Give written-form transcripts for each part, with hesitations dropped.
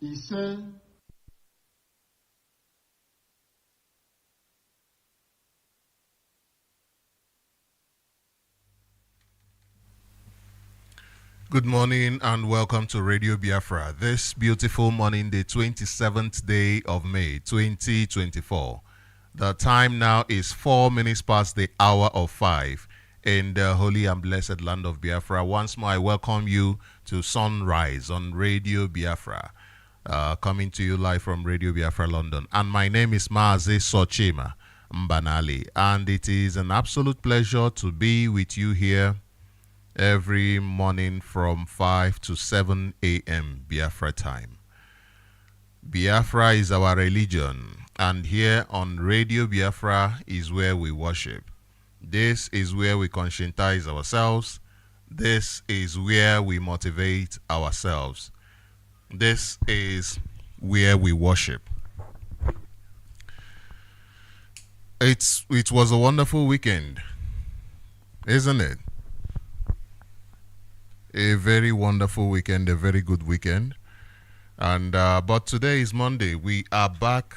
ise, Good morning and welcome to Radio Biafra. This beautiful morning, the 27th day of May 2024. The time now is 4 minutes past the hour of 5 in the holy and blessed land of Biafra. Once more, I welcome you to Sunrise on Radio Biafra, coming to you live from Radio Biafra, London. And my name is Sochima, Mbanali, and it is an absolute pleasure to be with you here every morning from 5 to 7 a.m. Biafra time. Biafra is our religion, and here on Radio Biafra is where we worship. This is where we conscientize ourselves. This is where we motivate ourselves. This is where we worship. It was a wonderful weekend, isn't it? A very wonderful weekend, a very good weekend. And but today is Monday. We are back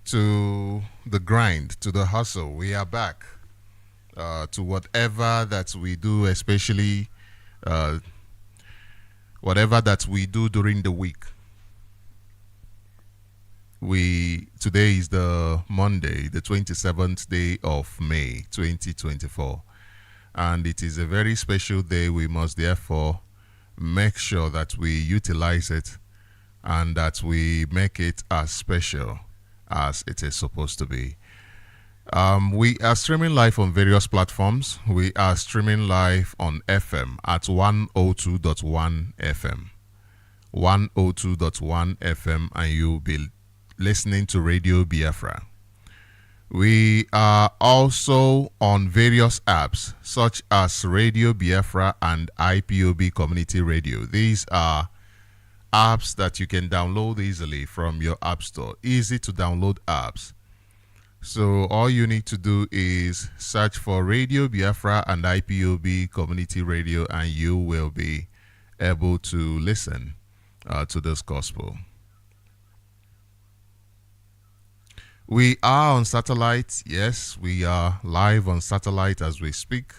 to the grind, to the hustle. We are back to whatever that we do, especially whatever that we do during the week. Today is the Monday, the 27th day of May 2024. And it is a very special day. We must therefore make sure that we utilize it and that we make it as special as it is supposed to be. We are streaming live on various platforms. We are streaming live on FM at 102.1 FM. 102.1 FM, and you'll be listening to Radio Biafra. We are also on various apps such as Radio Biafra and IPOB Community Radio. These are apps that you can download easily from your app store. Easy to download apps. So all you need to do is search for Radio Biafra and IPOB Community Radio, and you will be able to listen to this gospel. We are on satellite. Yes, we are live on satellite as we speak.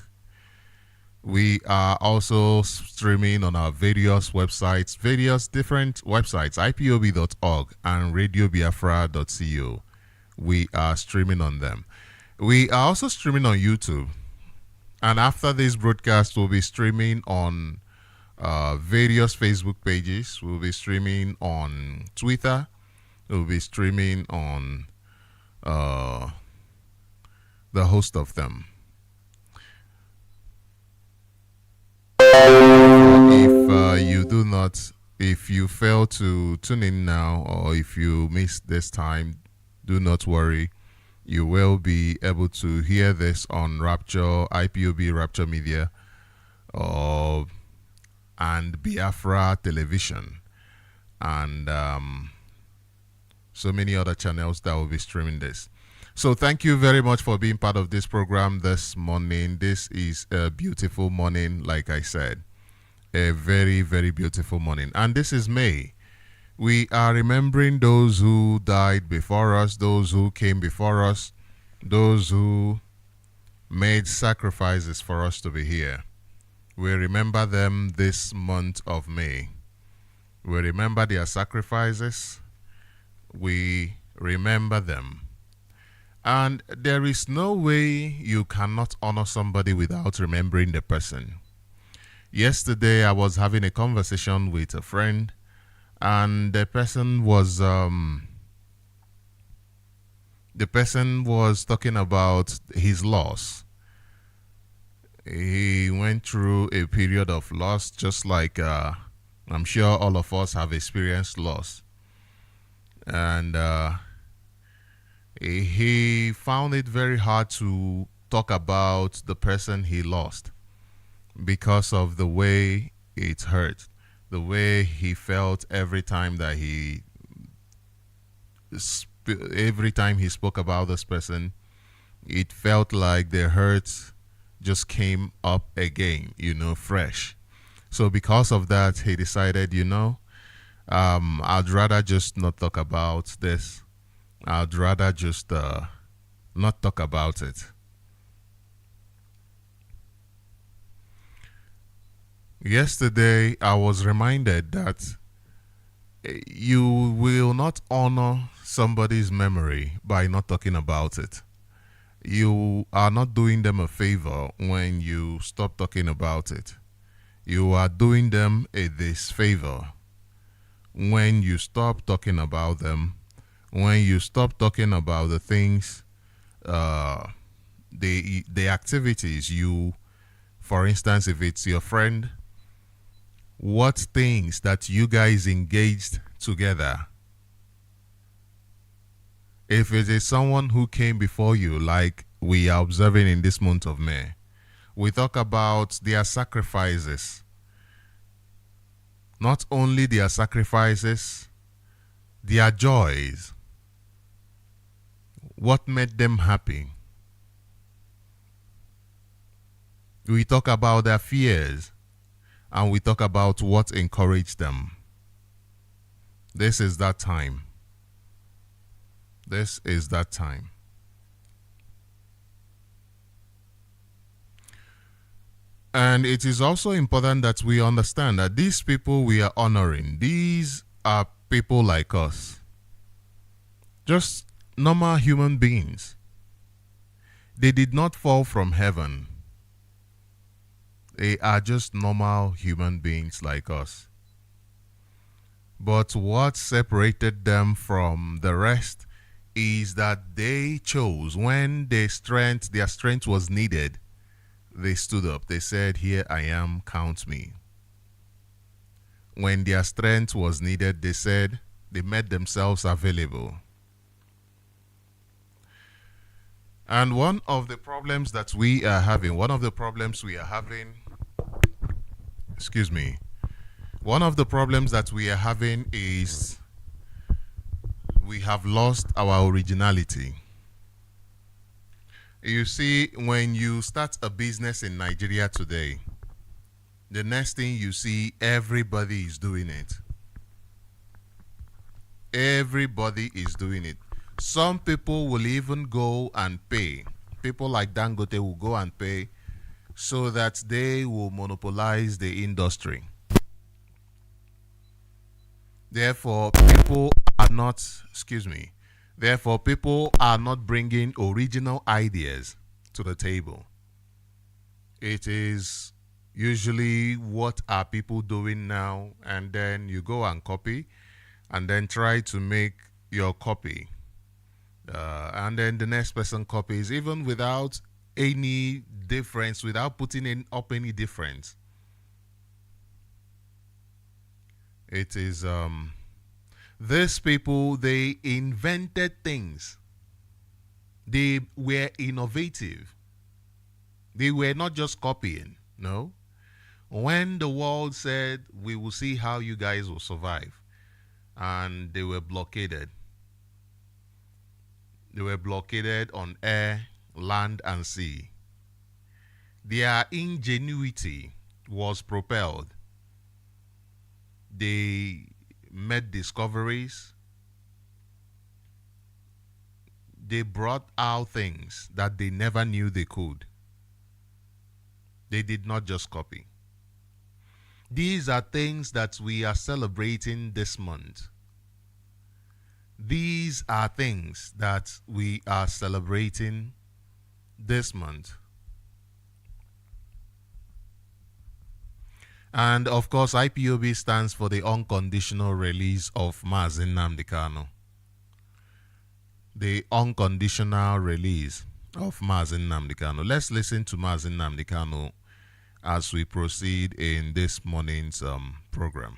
We are also streaming on our various websites, various different websites, ipob.org and radiobiafra.co. We are streaming on them. We are also streaming on YouTube. And after this broadcast, we'll be streaming on various Facebook pages. We'll be streaming on Twitter. We'll be streaming on the host of them. If you fail to tune in now, or if you miss this time, do not worry. You will be able to hear this on Rapture, IPOB Rapture Media, and Biafra Television, and so many other channels that will be streaming this. So thank you very much for being part of this program this morning. This is a beautiful morning, like I said. A very, very beautiful morning. And this is May. We are remembering those who died before us, those who came before us, those who made sacrifices for us to be here. We remember them this month of May. We remember their sacrifices. We remember them. And there is no way you cannot honor somebody without remembering the person. Yesterday, I was having a conversation with a friend, and the person was talking about his loss. He went through a period of loss, just like I'm sure all of us have experienced loss. And he found it very hard to talk about the person he lost because of the way it hurt, the way he felt every time that every time he spoke about this person. It felt like the hurt just came up again, fresh. So because of that, he decided, I'd rather just not talk about this. I'd rather just not talk about it. Yesterday, I was reminded that you will not honor somebody's memory by not talking about it. You are not doing them a favor when you stop talking about it. You are doing them a disfavor when you stop talking about them, when you stop talking about the things, the activities you, for instance, if it's your friend, what things that you guys engaged together. If it is someone who came before you, like we are observing in this month of May, we talk about their sacrifices. Not only their sacrifices, their joys. What made them happy. We talk about their fears, and we talk about what encouraged them. This is that time. This is that time. And it is also important that we understand that these people we are honoring, these are people like us. Just normal human beings. They did not fall from heaven. They are just normal human beings like us. But what separated them from the rest is that they chose when their strength was needed. They stood up. They said, "Here I am, count me." When their strength was needed, they said they made themselves available. And one of the problems we are having is we have lost our originality. You see, when you start a business in Nigeria today, the next thing you see, everybody is doing it. Everybody is doing it. Some people will even go and pay. People like Dangote will go and pay so that they will monopolize the industry. Therefore, people are not bringing original ideas to the table. It is usually what are people doing now, and then you go and copy, and then try to make your copy. And then the next person copies, even without any difference, without putting up any difference. It is these people, they invented things. They were innovative. They were not just copying, no. When the world said, "We will see how you guys will survive," and they were blockaded. They were blockaded on air, land, and sea. Their ingenuity was propelled. They made discoveries. They brought out things that they never knew they could. They did not just copy. These are things that we are celebrating this month. These are things that we are celebrating this month. And of course, IPOB stands for the unconditional release of NnamdiKanu. The unconditional release of NnamdiKanu. Let's listen to NnamdiKanu as we proceed in this morning's program.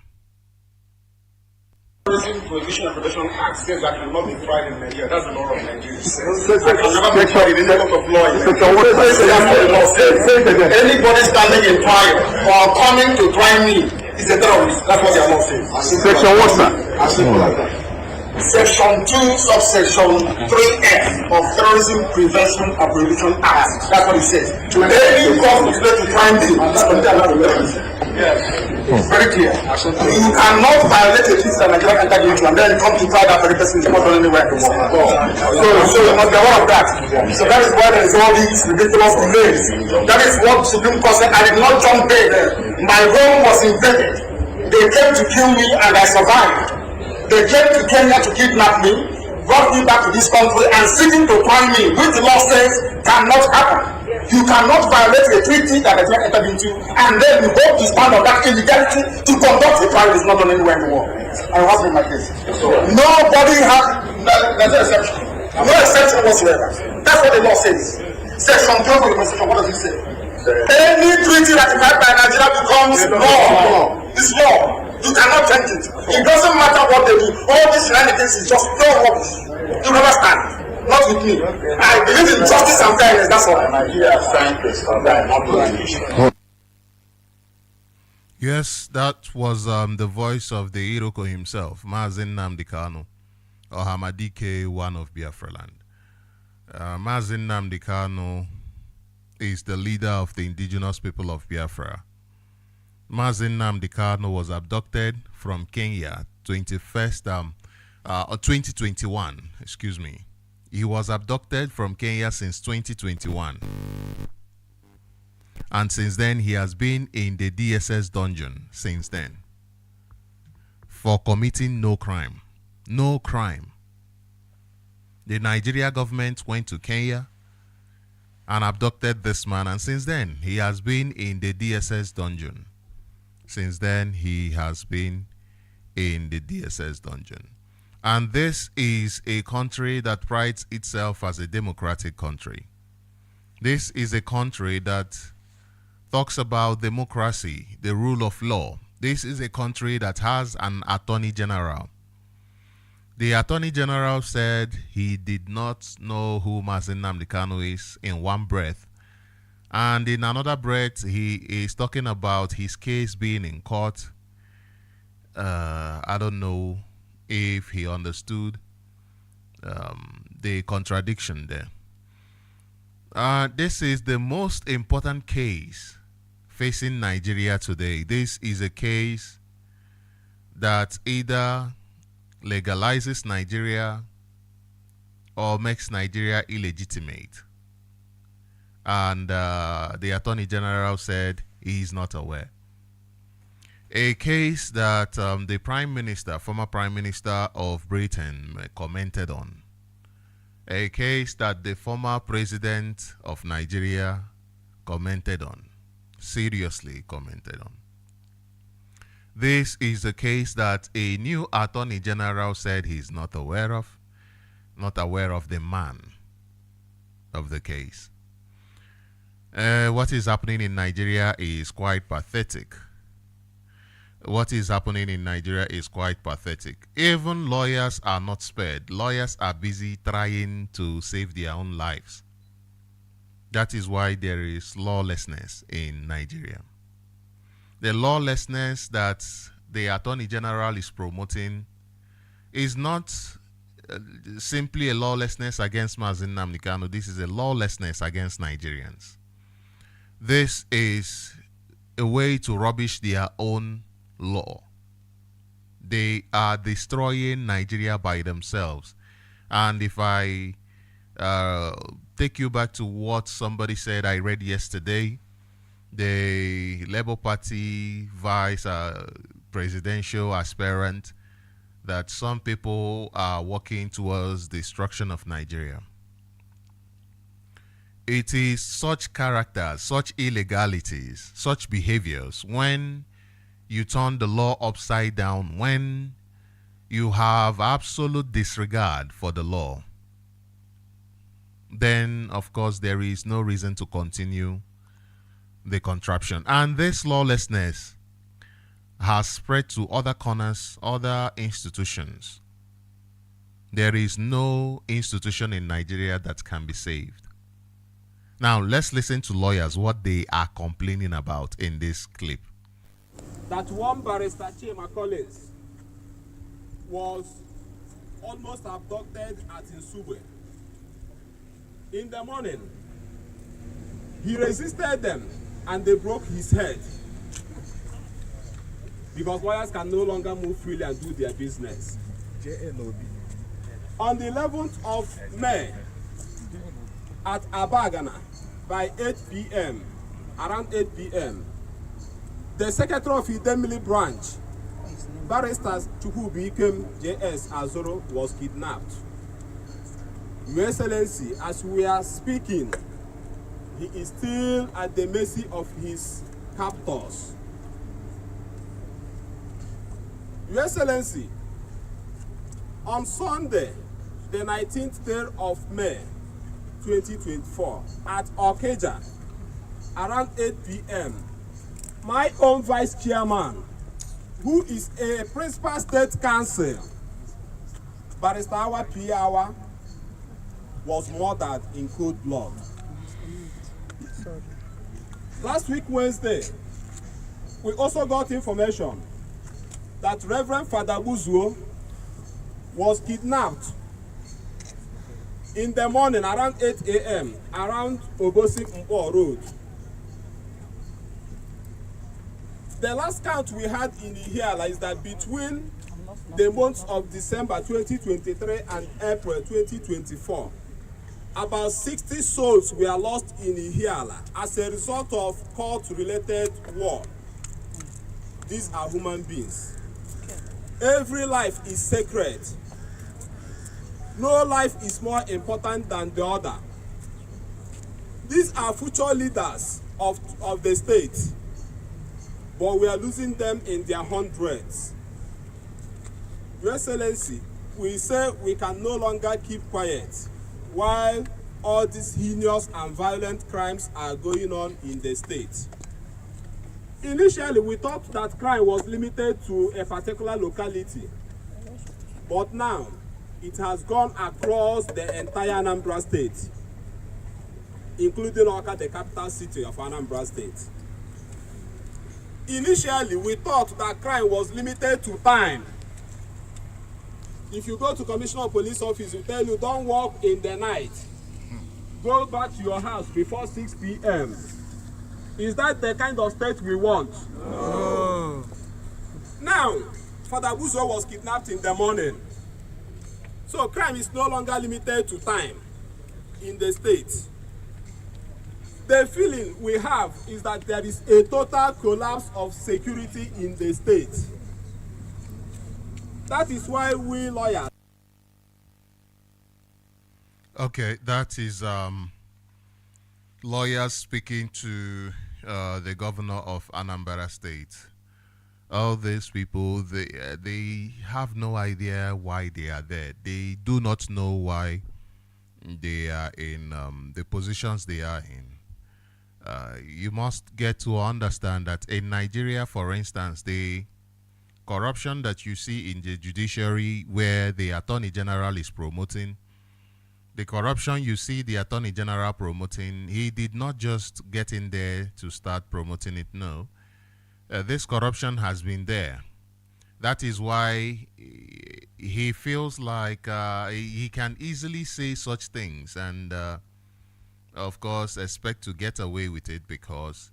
Prohibition and Protection Act says that will not be tried in Nigeria. That's the law of Nigeria. It will never be tried in any court of law. Anybody standing in trial or coming to try me is a terrorist. That's what the law says. Section what, sir? Section 2, subsection 3F of Terrorism Prevention and Prohibition Act. That's what it says. Any cause related to crime is considered terrorism. It's very clear. You cannot violate a treaty that Nigeria entered into and then come to try that very person is not going anywhere in the world. So you must be aware of that. So that is why there is all these ridiculous delays. That is what Supreme Court said. I did not jump in. My home was invaded. They came to kill me and I survived. They came to Kenya to kidnap me, brought me back to this country and seeking to try me, which the law says cannot happen. You cannot violate a treaty that has not entered into and then you hope to stand on that illegality to conduct a trial is not done anywhere in the world. And it has been my case. Nobody has, there's no exception. No exception whatsoever. That's what the law says. Section 12 of the Constitution, what does it say? Any treaty ratified by Nigeria becomes law. It's law. You cannot change it. It doesn't matter what they do. All these shenanigans is just no rubbish. You understand? Not with me. I believe in justice and fairness. That's all. Nigeria not. Yes, that was the voice of the Iroko himself, NnamdiKanu, or Hamadike, one of Biafra land. NnamdiKanu is the leader of the indigenous people of Biafra. NnamdiKanu was abducted from Kenya 2021, excuse me. He was abducted from Kenya since 2021. And since then, he has been in the DSS dungeon since then for committing no crime. No crime. The Nigeria government went to Kenya and abducted this man, and since then, he has been in the DSS dungeon. Since then, he has been in the DSS dungeon. And this is a country that prides itself as a democratic country. This is a country that talks about democracy, the rule of law. This is a country that has an attorney general. The attorney general said he did not know who NnamdiKanu is in one breath. And in another breath, he is talking about his case being in court. I don't know if he understood the contradiction there. This is the most important case facing Nigeria today. This is a case that either legalizes Nigeria or makes Nigeria illegitimate. And the Attorney General said he is not aware. A case that the Prime Minister, former Prime Minister of Britain, commented on. A case that the former President of Nigeria commented on. Seriously commented on. This is a case that a new Attorney General said he's not aware of. Not aware of the man of the case. What is happening in Nigeria is quite pathetic. What is happening in Nigeria is quite pathetic. Even lawyers are not spared. Lawyers are busy trying to save their own lives. That is why there is lawlessness in Nigeria. The lawlessness that the Attorney General is promoting is not simply a lawlessness against NnamdiKanu. This is a lawlessness against Nigerians. This is a way to rubbish their own law. They are destroying Nigeria by themselves. And if I take you back to what somebody said I read yesterday, the Labour Party vice presidential aspirant, that some people are working towards destruction of Nigeria. It is such characters, such illegalities, such behaviors, when you turn the law upside down, when you have absolute disregard for the law, then of course there is no reason to continue the contraption. And this lawlessness has spread to other corners, other institutions. There is no institution in Nigeria that can be saved. Now, let's listen to lawyers, what they are complaining about in this clip. That one barrister, Sochima Collins, was almost abducted at Nsugbe. In the morning, he resisted them and they broke his head because lawyers can no longer move freely and do their business. On the 11th of May, at Abagana, by 8 p.m., around 8 p.m., the Secretary of Idemili branch, Barrister Chukwubikem J.S. Azoro, was kidnapped. Your Excellency, as we are speaking, he is still at the mercy of his captors. Your Excellency, on Sunday, the 19th day of May, 2024, at Okeja, around 8 p.m., my own vice chairman, who is a principal state council, Barrister Awa Piawa, was murdered in cold blood. Last week, Wednesday, we also got information that Reverend Father Buzuo was kidnapped in the morning around 8 a.m. around Obosi Mpo Road. The last count we had in Ihiala is that between the months of December 2023 and April 2024, about 60 souls were lost in Ihiala as a result of cult-related war. These are human beings. Every life is sacred. No life is more important than the other. These are future leaders of the state, but we are losing them in their hundreds. Your Excellency, we say we can no longer keep quiet while all these heinous and violent crimes are going on in the state. Initially, we thought that crime was limited to a particular locality, but now it has gone across the entire Anambra state, including Awka, the capital city of Anambra state. Initially, we thought that crime was limited to time. If you go to Commissioner of Police office, he will tell you, don't walk in the night. Go back to your house before 6 p.m. Is that the kind of state we want? No. Now, Father Buzo was kidnapped in the morning. So crime is no longer limited to time in the state. The feeling we have is that there is a total collapse of security in the state. That is why we lawyers. Okay, that is lawyers speaking to the governor of Anambra State. All these people, they have no idea why they are there. They do not know why they are in the positions they are in. You must get to understand that in Nigeria, for instance, the corruption that you see in the judiciary where the Attorney General is promoting, the corruption you see the Attorney General promoting, he did not just get in there to start promoting it, no. This corruption has been there. That is why he feels like he can easily say such things and, of course, expect to get away with it because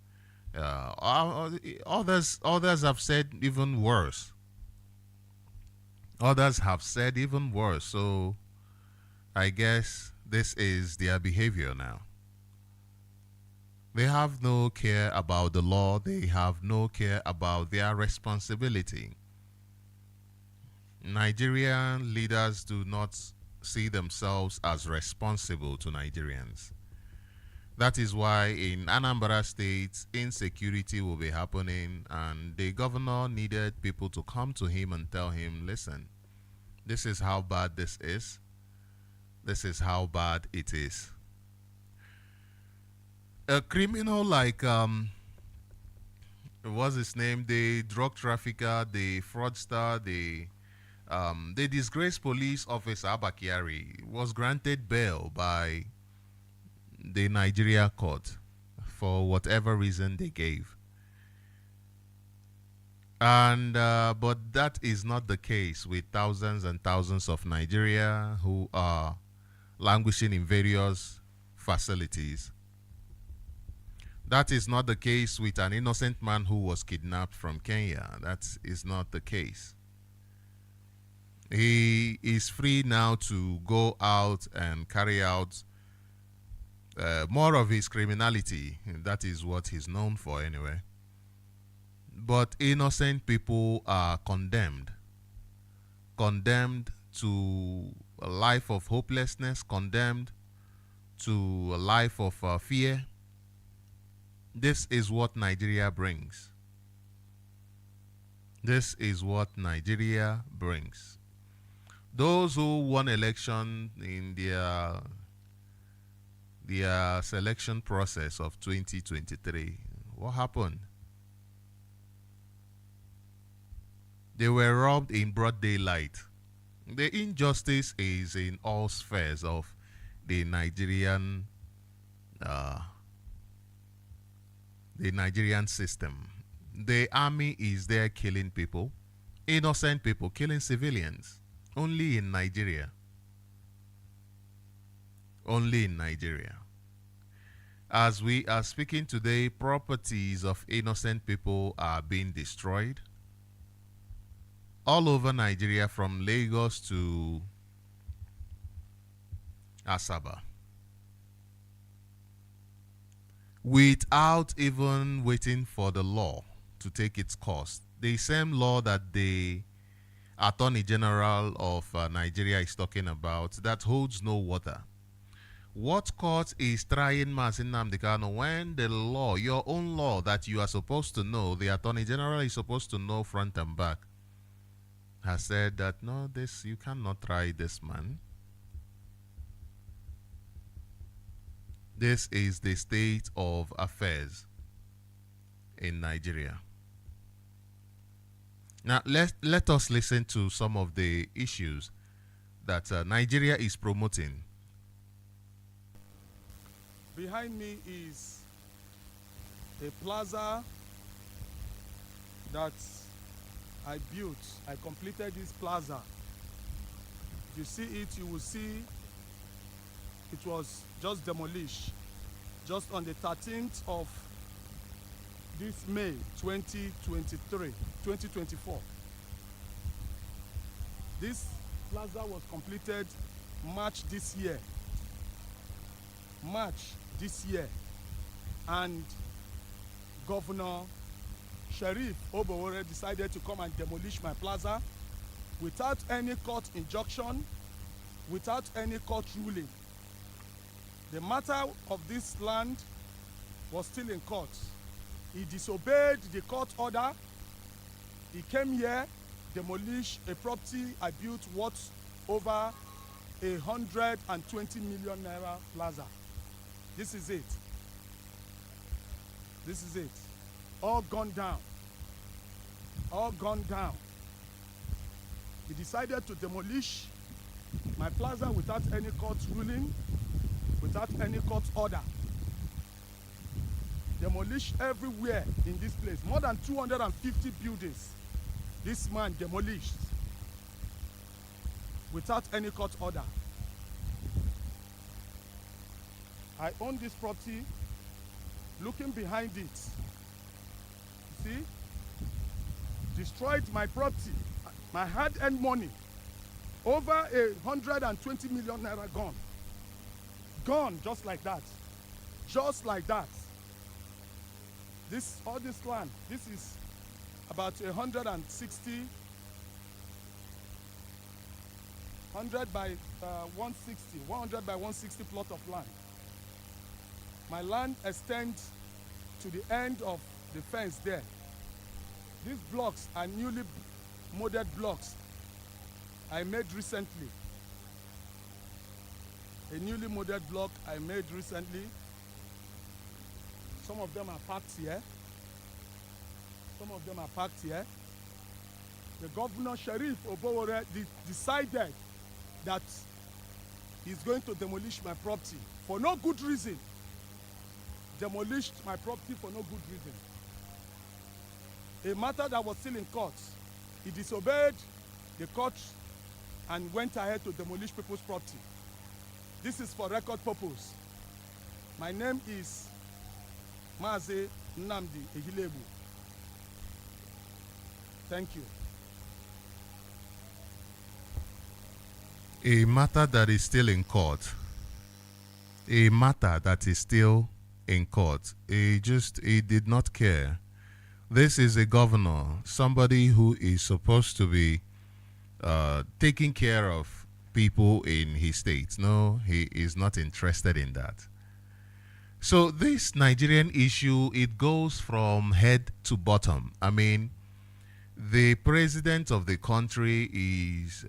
others have said even worse. Others have said even worse. So I guess this is their behavior now. They have no care about the law. They have no care about their responsibility. Nigerian leaders do not see themselves as responsible to Nigerians. That is why in Anambra State, insecurity will be happening, and the governor needed people to come to him and tell him, listen, this is how bad this is. This is how bad it is. A criminal like, what's his name? The drug trafficker, the fraudster, the disgraced police officer Abakiari was granted bail by the Nigeria court for whatever reason they gave. And but that is not the case with thousands and thousands of Nigeria who are languishing in various facilities. That is not the case with an innocent man who was kidnapped from Kenya. That is not the case. He is free now to go out and carry out more of his criminality. That is what he's known for anyway. But innocent people are condemned. Condemned to a life of hopelessness, condemned to a life of fear. This is what Nigeria brings. This is what Nigeria brings. Those who won election in their selection process of 2023, what happened? They were robbed in broad daylight. The injustice is in all spheres of the Nigerian system. The army is there killing people, innocent people, killing civilians. Only in Nigeria. Only in Nigeria. As we are speaking today, properties of innocent people are being destroyed all over Nigeria, from Lagos to Asaba, without even waiting for the law to take its course. The same law that the Attorney General of Nigeria is talking about, that holds no water. What court is trying NnamdiKanu when the law, your own law that you are supposed to know, the Attorney General is supposed to know front and back, has said that no, this, you cannot try this man. This is the state of affairs in Nigeria. Now let us listen to some of the issues that Nigeria is promoting. Behind me is a plaza that I built. I completed this plaza. If you see it, you will see it was just demolished just on the 13th of this May 2024. This plaza was completed March this year, and Governor Sheriff Obowore decided to come and demolish my plaza without any court injunction, without any court ruling. The matter of this land was still in court. He disobeyed the court order. He came here, demolished a property I built worth over 120 million naira plaza. This is it. This is it. All gone down. All gone down. He decided to demolish my plaza without any court ruling, without any court order. Demolish everywhere in this place. More than 250 buildings this man demolished without any court order. I own this property. Looking behind it, see, destroyed my property, my hard-earned money, over 120 million naira gone. Gone just like that. Just like that. All this land, this is about 160, 100 by 160, 100 by 160 plot of land. My land extends to the end of the fence there. These blocks are newly molded blocks I made recently. A newly molded block I made recently. Some of them are parked here. Some of them are parked here. The Governor Sheriff Obowore decided that he's going to demolish my property for no good reason. Demolished my property for no good reason. a matter that was still in court. He disobeyed the court and went ahead to demolish people's property. This is for record purpose. My name is Mazi Nnamdi Ehilebu. Thank you. A matter that is still in court. A matter that is still in court. He did not care. This is a governor, somebody who is supposed to be taking care of people in his state. No, he is not interested in that. So this Nigerian issue, it goes from head to bottom. I mean, the president of the country is,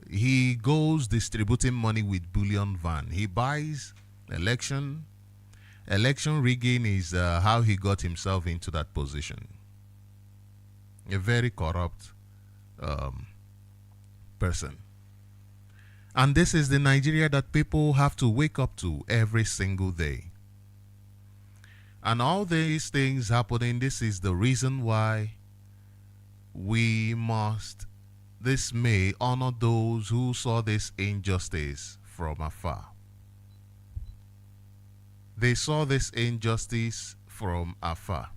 he goes distributing money with bullion van. He buys election. Election rigging is how he got himself into that position. A very corrupt person. And this is the Nigeria that people have to wake up to every single day. And all these things happening, this is the reason why we must, this May, honor those who saw this injustice from afar. They saw this injustice from afar.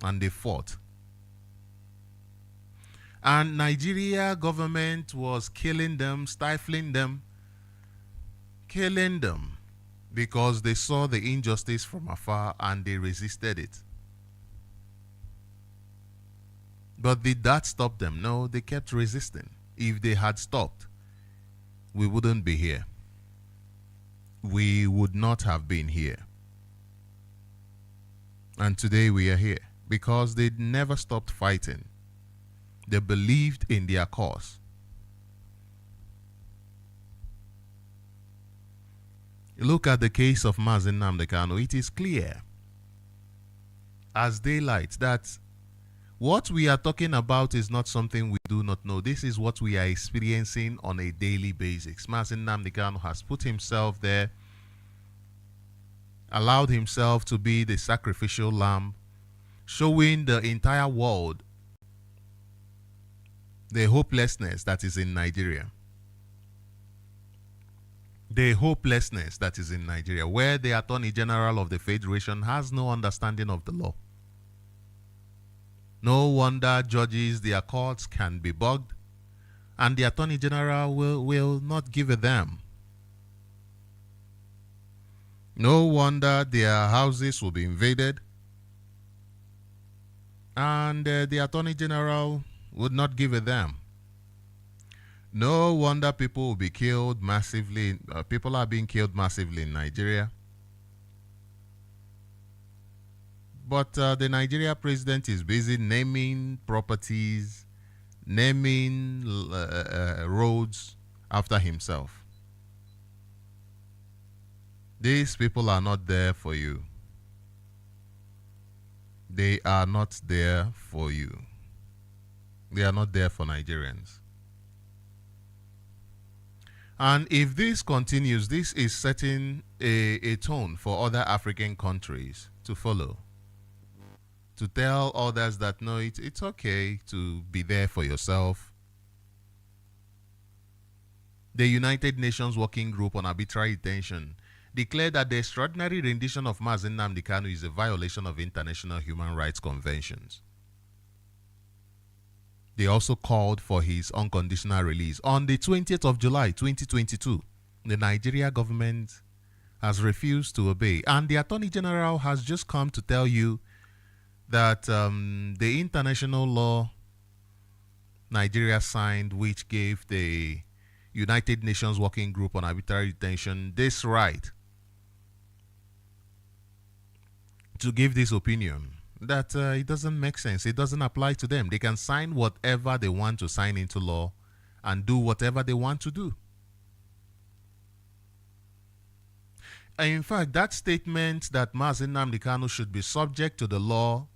And they fought. And Nigeria government was killing them, stifling them, killing them, because they saw the injustice from afar and they resisted it. But did that stop them? No, they kept resisting. If they had stopped, we wouldn't be here. We would not have been here. And today we are here because they never stopped fighting. They believed in their cause. Look at the case of NnamdiKanu. It is clear as daylight that what we are talking about is not something we do not know. This is what we are experiencing on a daily basis. NnamdiKanu has put himself there, allowed himself to be the sacrificial lamb, showing the entire world the hopelessness that is in Nigeria. The hopelessness that is in Nigeria, where the Attorney General of the Federation has no understanding of the law. No wonder judges, their courts can be bugged, and the Attorney General will not give a damn. No wonder their houses will be invaded, and the Attorney General would not give a damn. No wonder people will be killed massively. People are being killed massively in Nigeria. But the Nigeria president is busy naming properties, naming roads after himself. These people are not there for you. They are not there for you. They are not there for Nigerians. And if this continues, this is setting a tone for other African countries to follow. To tell others that, no, it's okay to be there for yourself. The United Nations Working Group on Arbitrary Detention declared that the extraordinary rendition of NnamdiKanu is a violation of international human rights conventions. They also called for his unconditional release. On the 20th of July, 2022, the Nigeria government has refused to obey. And the Attorney General has just come to tell you that the international law Nigeria signed, which gave the United Nations Working Group on Arbitrary Detention this right to give this opinion, that it doesn't make sense. It doesn't apply to them. They can sign whatever they want to sign into law and do whatever they want to do. And in fact, that statement that NnamdiKanu should be subject to the law,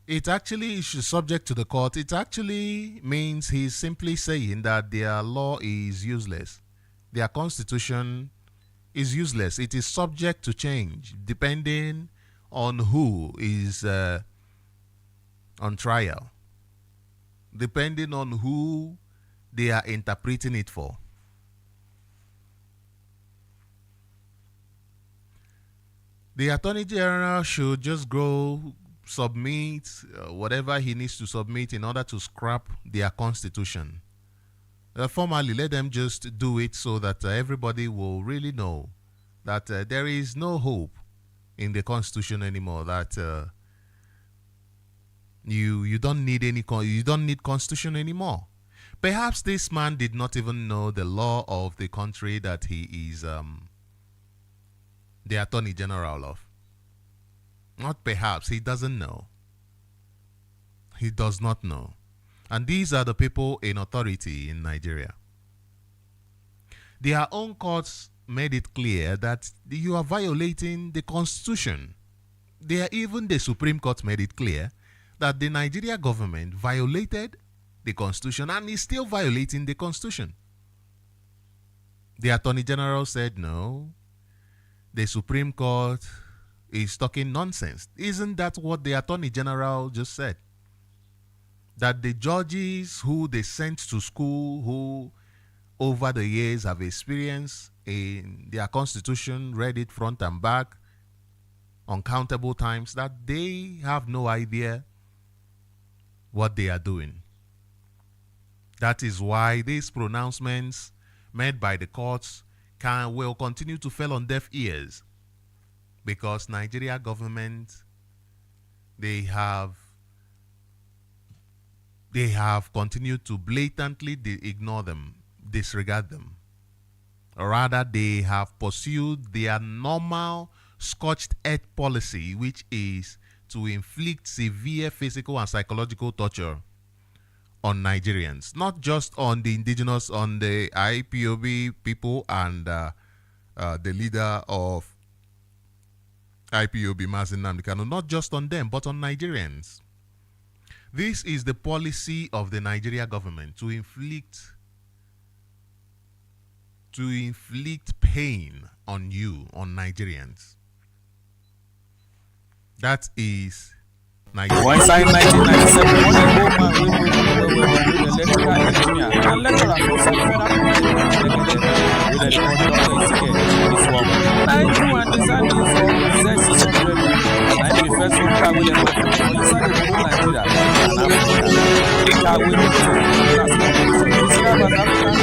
it actually is subject to the court. It actually means he's simply saying that their law is useless. Their constitution is useless. It is subject to change depending on who is on trial, depending on who they are interpreting it for. The Attorney General should just go submit whatever he needs to submit in order to scrap their constitution. Formally, let them just do it so that everybody will really know that there is no hope in the constitution anymore. That you don't need you don't need constitution anymore. Perhaps this man did not even know the law of the country that he is the Attorney General of. Not perhaps, he doesn't know. He does not know. And these are the people in authority in Nigeria. Their own courts made it clear that you are violating the constitution. Even the Supreme Court made it clear that the Nigeria government violated the constitution and is still violating the constitution. The Attorney General said no. The Supreme Court is talking nonsense. Isn't that what the Attorney General just said? That the judges who they sent to school, who over the years have experience in their constitution, read it front and back, uncountable times, that they have no idea what they are doing. That is why these pronouncements made by the courts will continue to fall on deaf ears, because Nigeria government, they have continued to blatantly ignore them, disregard them. Or rather, they have pursued their normal scorched earth policy, which is to inflict severe physical and psychological torture on Nigerians, not just on the indigenous, on the IPOB people and the leader of IPOB, NnamdiKanu, not just on them, but on Nigerians. This is the policy of the Nigeria government, to inflict pain on you, on Nigerians. That is Nigeria. Once in 1997, one woman will electrical engineer and lecturer for some federal with a this work. I do understand this work possesses some revenue. I am the first one car with a microphone inside the whole Nigeria and Africa. The car will be this car was African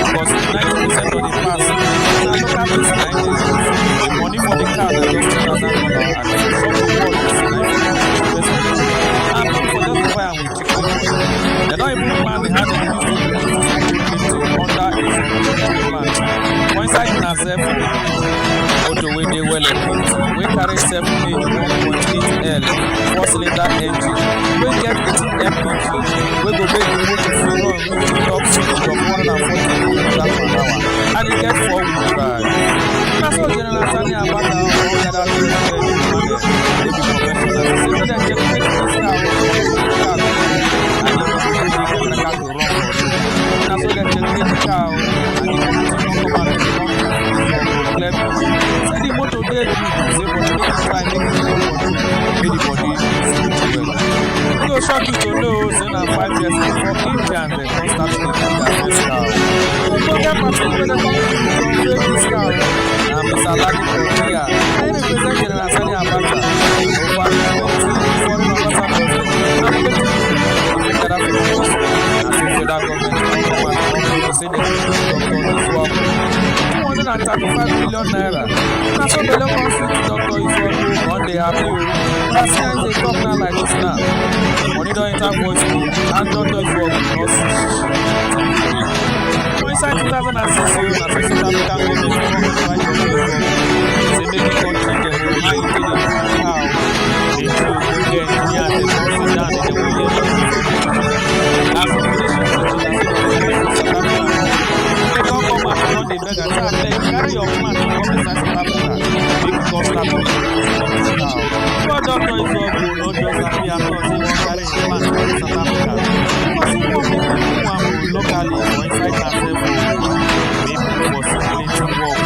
because 90% of the past the money for the car that was $2,000 and the shop of work is and not for just buy and with chicken. They don't even plan they had a under a plan. Coincide in herself, auto way they well equipped. We carry 7 1.8L 4-cylinder engine. We get 18 mpg. We go make the motor fuel run with top speed of 140 km/h. And it gets 4-wheel drive. That's what General Sani about our other shock you to know, so now 5 years before Indians they don't start to make their first cow. So get particular the company to this cow. And Mr. Ladi Korea, I represent General Sani Abacha. Over foreign Abacha president. And the federal government to say they Dr. Iswaku 235 million naira. Now so the local hospital Dr. Iswaku one day happy. That's why they talk now like this now. Money don't enter voice and Dr. Iswaku not see. So inside 2006, the South African government say make the country get more high intelligence how they do the engineer and they don't sit down in the way as a relationship they don't come out one day beg and say carry your man to come inside South Africa make you come start with now but Dr. Iswaku no just happy and not say one carry his man to South Africa because he want make people who are locally or inside ourselves maybe for simulating work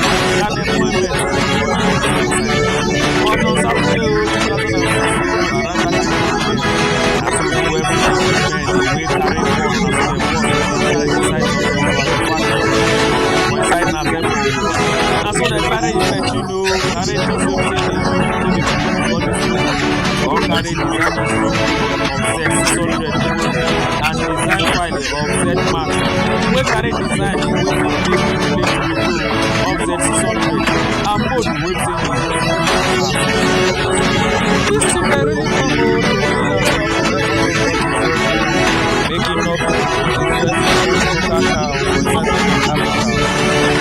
Z600 and design file of Z-Mark wey carry design wey fit make you relate to the flow of Z600 and both wetin dis thing dey really come to really stop the record of make e no be the first local cow for inside Africa.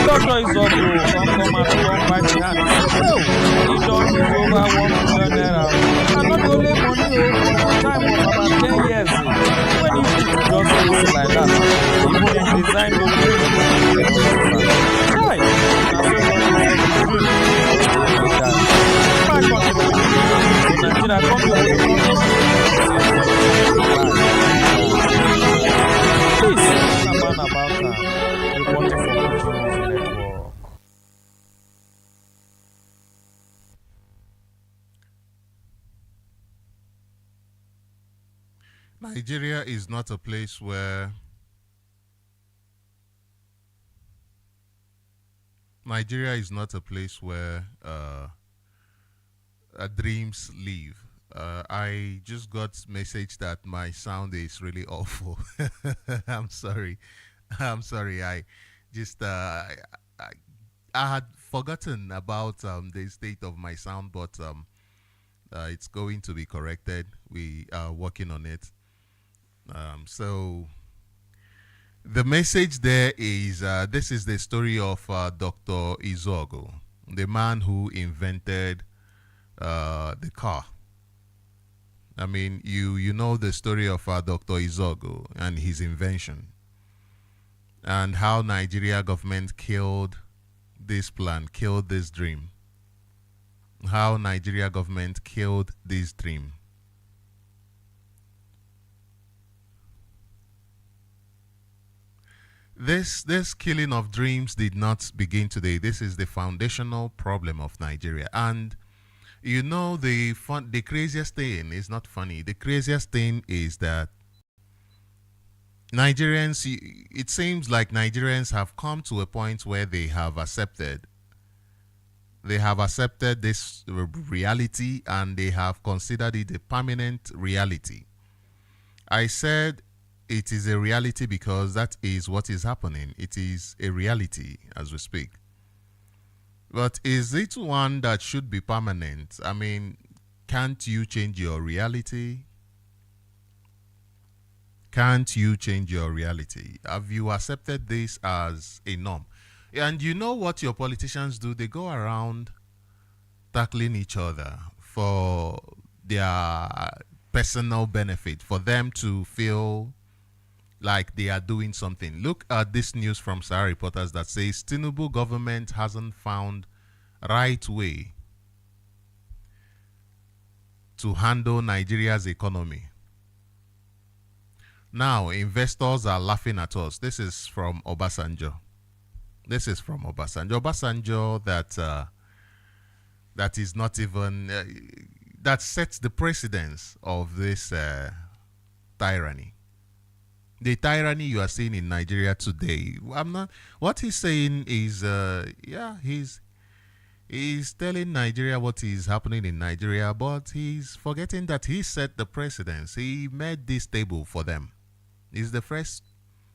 Doctor Izogo come out come fight the hand say he don use over 1 million naira and not only money for the time of about 10 years when you put just easy like that even in design no be chai na so don dey my country so Nigeria come to the please na man about reporting for Good News Network. Nigeria is not a place where dreams live. I just got message that my sound is really awful. I'm sorry. I just I had forgotten about the state of my sound, but it's going to be corrected. We are working on it. So the message there is this is the story of Dr. Izogo, the man who invented the car. I mean, you know the story of Dr. Izogo and his invention, and how Nigeria government killed this plan, killed this dream. How Nigeria government killed this dream. This killing of dreams did not begin today. This is the foundational problem of Nigeria. And you know, the craziest thing is not funny. The craziest thing is that Nigerians, it seems like Nigerians have come to a point where they have accepted this reality, and they have considered it a permanent reality. I said it is a reality because that is what is happening. It is a reality as we speak. But is it one that should be permanent? I mean, can't you change your reality? Can't you change your reality? Have you accepted this as a norm? And you know what your politicians do? They go around tackling each other for their personal benefit, for them to feel like they are doing something. Look at this news from Sahara Reporters that says Tinubu government hasn't found right way to handle Nigeria's economy. Now, investors are laughing at us. This is from Obasanjo. Obasanjo that is not even, that sets the precedence of this tyranny. The tyranny you are seeing in Nigeria today. What he's saying is, he's telling Nigeria what is happening in Nigeria, but he's forgetting that he set the precedence. He made this table for them. He's the first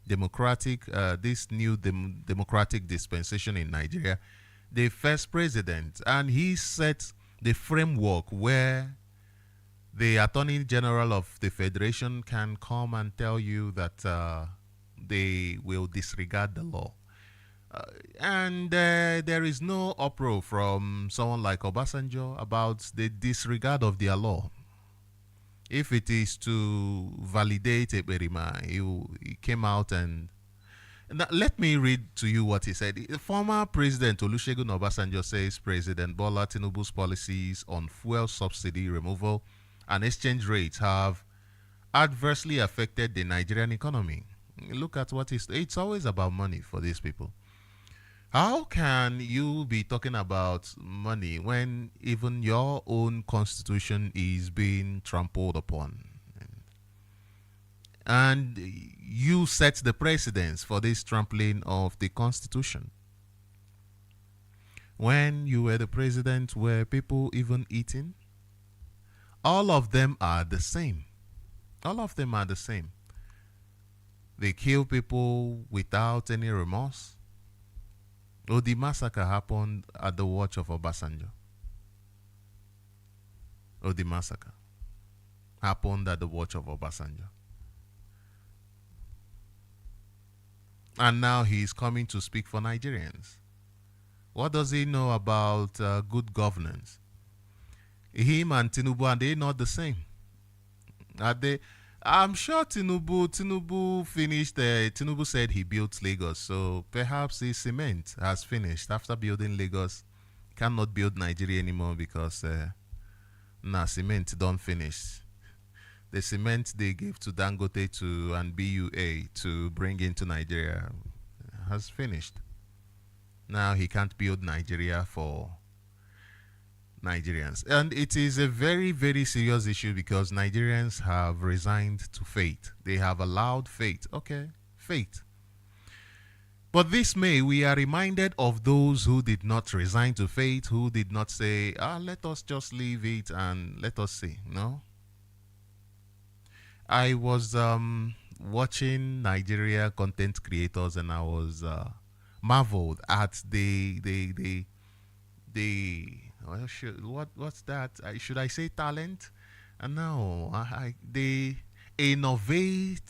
this new democratic dispensation in Nigeria, the first president, and he set the framework where the Attorney General of the Federation can come and tell you that they will disregard the law. And there is no uproar from someone like Obasanjo about the disregard of their law. If it is to validate Eberima, he came out and now, let me read to you what he said. The former President Olusegun Obasanjo says President Bola Tinubu's policies on fuel subsidy removal and exchange rates have adversely affected the Nigerian economy. Look at what it's always about money for these people. How can you be talking about money when even your own constitution is being trampled upon? And you set the precedence for this trampling of the constitution. When you were the president, were people even eating? All of them are the same. All of them are the same. They kill people without any remorse. Oh, the massacre happened at the watch of Obasanjo. Oh, the massacre happened at the watch of Obasanjo. And now he is coming to speak for Nigerians. What does he know about good governance? Him and Tinubu, are they not the same? Are they? I'm sure Tinubu finished. Tinubu said he built Lagos, so perhaps his cement has finished. After building Lagos, cannot build Nigeria anymore because cement don't finish. The cement they gave to Dangote and BUA to bring into Nigeria has finished. Now he can't build Nigeria for Nigerians. And it is a very, very serious issue because Nigerians have resigned to fate. They have allowed fate. Okay, fate. But this May, we are reminded of those who did not resign to fate, who did not say, let us just leave it and let us see. No? I was watching Nigeria content creators and I was marveled at what's that? Should I say talent? No, the innovations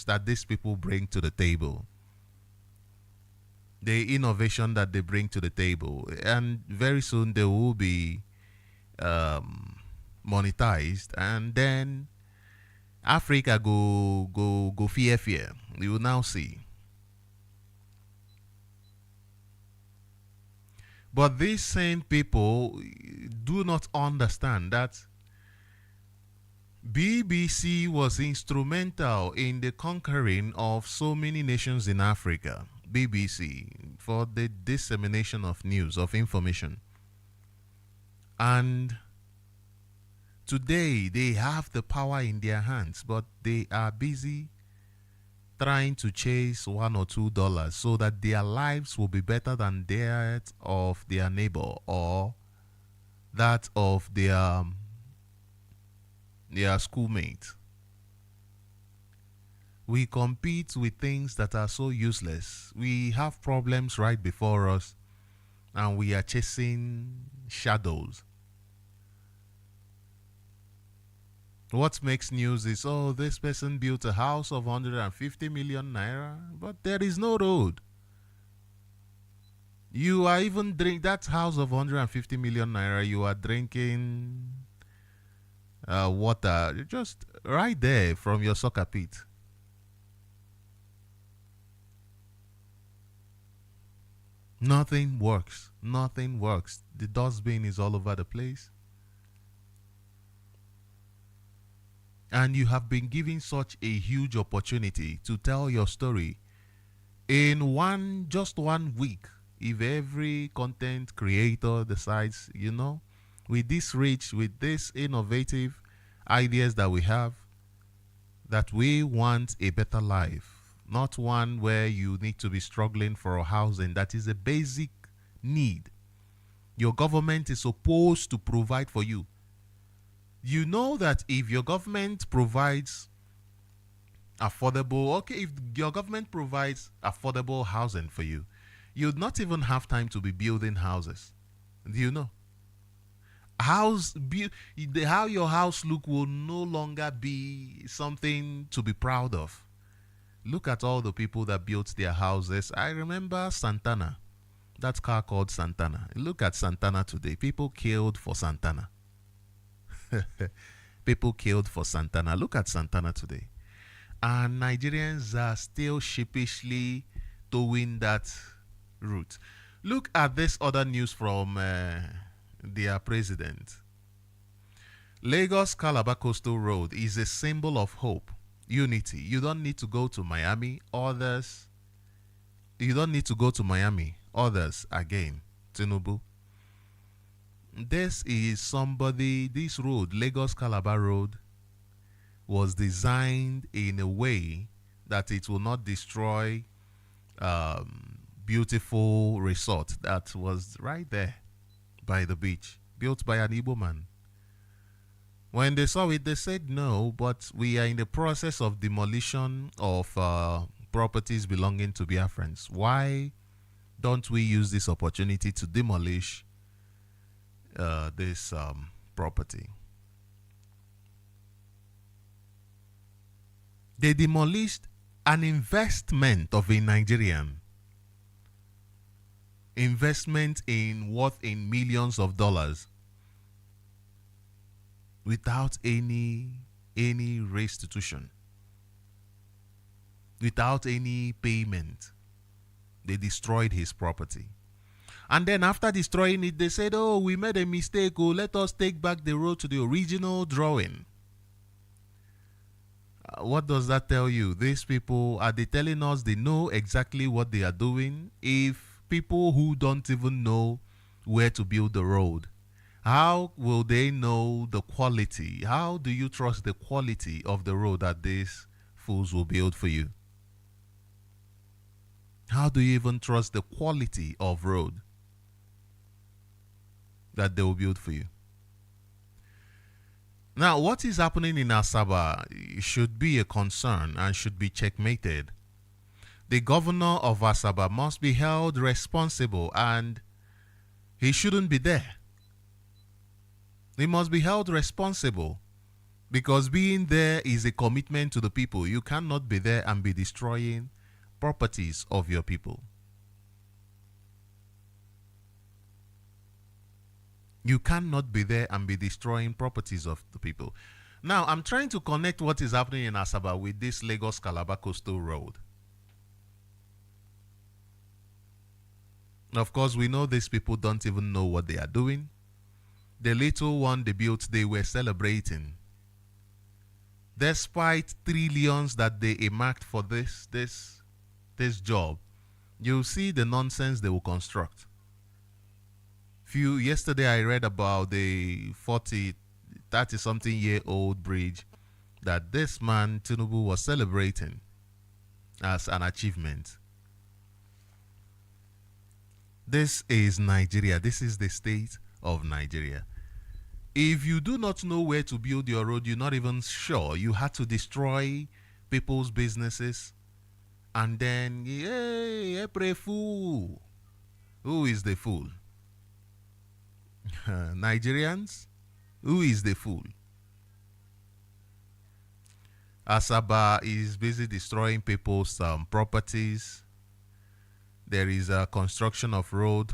that these people bring to the table. The innovation that they bring to the table, and very soon they will be monetized, and then Africa go fear. You will now see. But these same people do not understand that BBC was instrumental in the conquering of so many nations in Africa. BBC, for the dissemination of news, of information. And today they have the power in their hands, but they are busy trying to chase $1 or $2 so that their lives will be better than that of their neighbor or that of their schoolmate. We compete with things that are so useless. We have problems right before us and we are chasing shadows. What makes news is, this person built a house of 150 million naira, but there is no road. You are even drink that house of 150 million naira, you are drinking water just right there from your soccer pit. Nothing works. Nothing works. The dustbin is all over the place. And you have been given such a huge opportunity to tell your story in just 1 week. If every content creator decides, with this reach, with this innovative ideas that we have, that we want a better life, not one where you need to be struggling for a housing. That is a basic need. Your government is supposed to provide for you. You know that if your government provides affordable, if your government provides affordable housing for you, you'd not even have time to be building houses. Do you know? How your house look will no longer be something to be proud of. Look at all the people that built their houses. I remember Santana, that car called Santana. Look at Santana today. People killed for Santana. People killed for Santana. Look at Santana today. And Nigerians are still sheepishly towing that route. Look at this other news from their president. Lagos Calabar Coastal Road is a symbol of hope, unity. You don't need to go to Miami. Others again. Tinubu. This road, Lagos Calabar Road, was designed in a way that it will not destroy beautiful resort that was right there by the beach, built by an Igbo man. When they saw it, they said no, but we are in the process of demolition of properties belonging to Biafrans. Why don't we use this opportunity to demolish this property? They demolished an investment of a Nigerian. Investment worth in millions of dollars without any restitution, without any payment. They destroyed his property. And then after destroying it, they said, oh, we made a mistake. Oh, let us take back the road to the original drawing. What does that tell you? These people, are they telling us they know exactly what they are doing? If people who don't even know where to build the road, how will they know the quality? How do you trust the quality of the road that these fools will build for you? How do you even trust the quality of road that they will build for you? Now, what is happening in Asaba should be a concern and should be checkmated. The governor of Asaba must be held responsible, and he shouldn't be there. He must be held responsible, because being there is a commitment to the people. You cannot be there and be destroying properties of your people. You cannot be there and be destroying properties of the people. Now, I'm trying to connect what is happening in Asaba with this Lagos-Calabar Coastal Road. Of course, we know these people don't even know what they are doing. The little one they built, they were celebrating. Despite trillions that they earmarked for this job, you see the nonsense they will construct. Yesterday I read about the 30-something year old bridge that this man Tinubu was celebrating as an achievement. This is Nigeria. This is the state of Nigeria. If you do not know where to build your road, you're not even sure, you had to destroy people's businesses, and then, yay, April Fool. Who is the fool? Nigerians? Who is the fool? Asaba is busy destroying people's properties. There is a construction of road.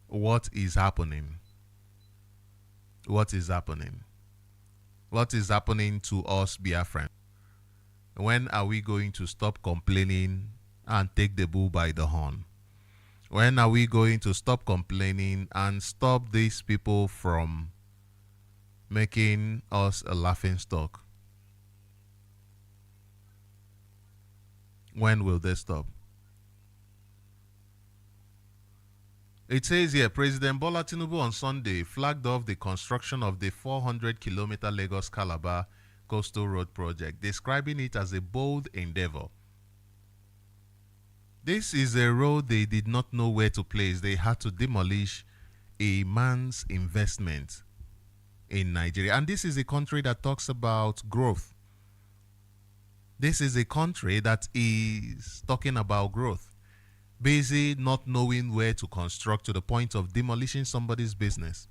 What is happening? What is happening? What is happening to us, Biafran? When are we going to stop complaining and take the bull by the horn? When are we going to stop complaining and stop these people from making us a laughing stock? When will they stop? It says here, President Bola Tinubu on Sunday flagged off the construction of the 400-kilometer Lagos-Calabar Coastal Road project, describing it as a bold endeavor. This is a road they did not know where to place. They had to demolish a man's investment in Nigeria. And this is a country that talks about growth. This is a country that is talking about growth. Busy not knowing where to construct to the point of demolishing somebody's business.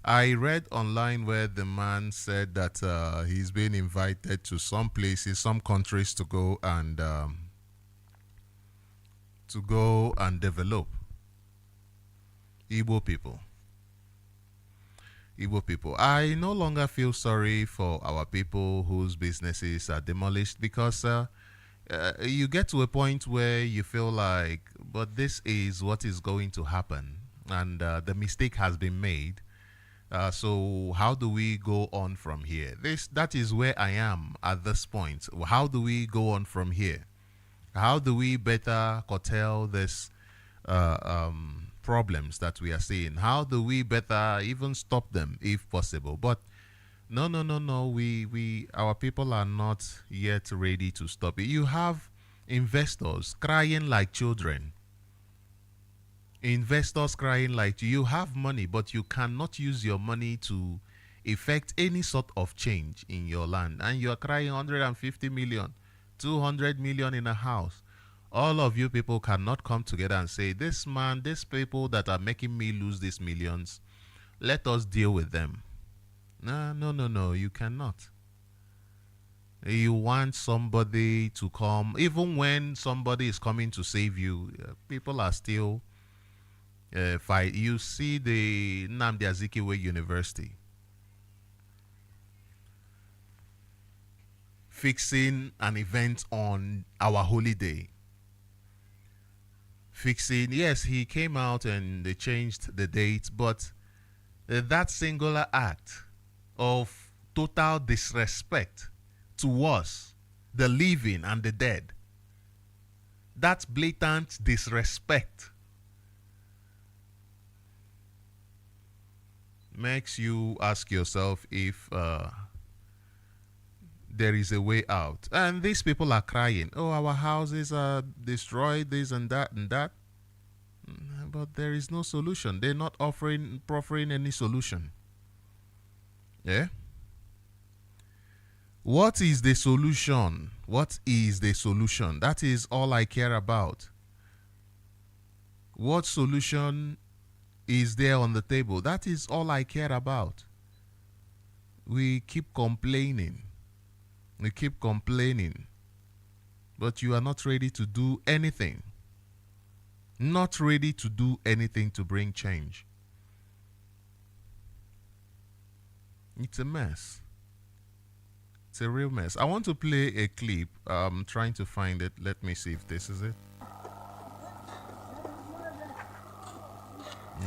I read online where the man said that he's been invited to some places, some countries to go and develop. Igbo people. Igbo people. I no longer feel sorry for our people whose businesses are demolished, because you get to a point where you feel like, but this is what is going to happen, and the mistake has been made. So how do we go on from here? That is where I am at this point. How do we go on from here? How do we better curtail this problems that we are seeing? How do we better even stop them if possible? But no. Our people are not yet ready to stop it. You have investors crying like children. Investors crying like you have money, but you cannot use your money to effect any sort of change in your land. And you are crying 150 million, 200 million in a house. All of you people cannot come together and say, this man, these people that are making me lose these millions, let us deal with them. No, you cannot. You want somebody to come, even when somebody is coming to save you, people are still fight. You see the Nnamdi Azikiwe University fixing an event on our holiday. Yes, he came out and they changed the date, but that singular act of total disrespect to us, the living and the dead, that blatant disrespect makes you ask yourself if there is a way out. And these people are crying, oh, our houses are destroyed, this and that and that. But there is no solution. They're not proffering any solution. Yeah? What is the solution? What is the solution? That is all I care about. What solution is there on the table? That is all I care about. We keep complaining. But you are not ready to do anything. Not ready to do anything to bring change. It's a mess. It's a real mess. I want to play a clip. I'm trying to find it. Let me see if this is it.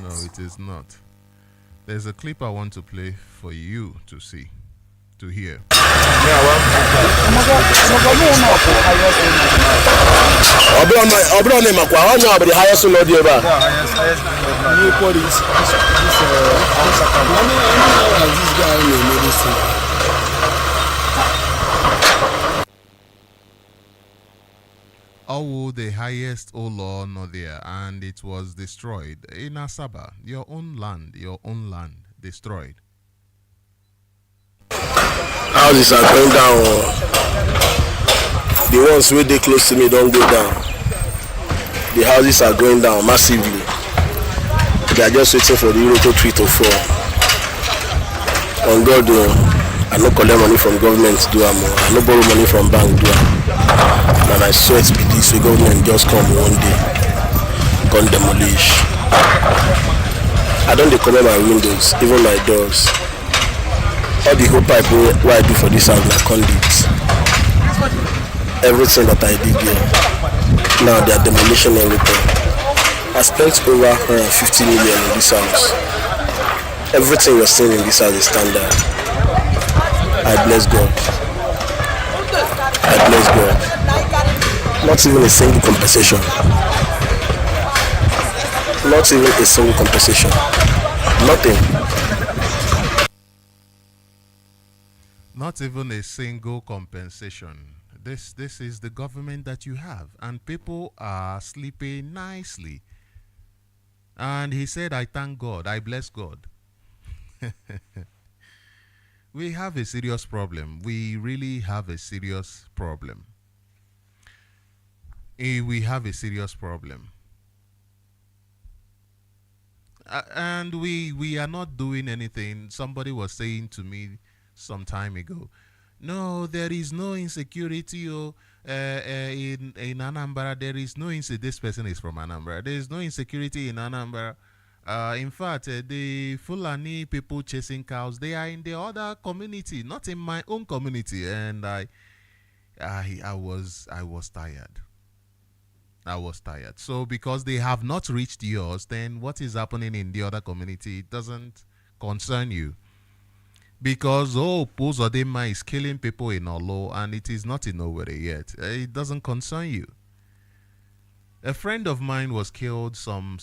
No, it is not. There's a clip I want to play for you to see, to hear. Oh, the highest, O Lord, not there, and it was destroyed in Asaba, your own land, destroyed. Houses are going down. The ones where they close to me don't go down. The houses are going down massively. They are just waiting for the Euro tree to fall. On God, I no collect money from government to do am. I no borrow money from bank do am. And I swear to be this way, government just come one day, gun demolish. I don't cover my windows, even my doors. All the whole pipe what I do for this house na conduits. Everything that I did here, now they are demolishing everything. I spent over 150 million in this house. Everything you're seeing in this house is standard. I bless God. I bless God. Not even a single compensation. Not even a single compensation. Nothing. Not even a single compensation. This is the government that you have, and people are sleeping nicely. And he said, I thank God, I bless God. We have a serious problem. We really have a serious problem. We have a serious problem. And we are not doing anything. Somebody was saying to me some time ago, no, there is no insecurity in Anambra. There is no insecurity. This person is from Anambra. There is no insecurity in Anambra. In fact, the Fulani people chasing cows, they are in the other community, not in my own community. And I was tired. I was tired. So because they have not reached yours, then what is happening in the other community doesn't concern you. Because Pozodema is killing people in Olo and it is not in Owerri yet. It doesn't concern you. A friend of mine was killed some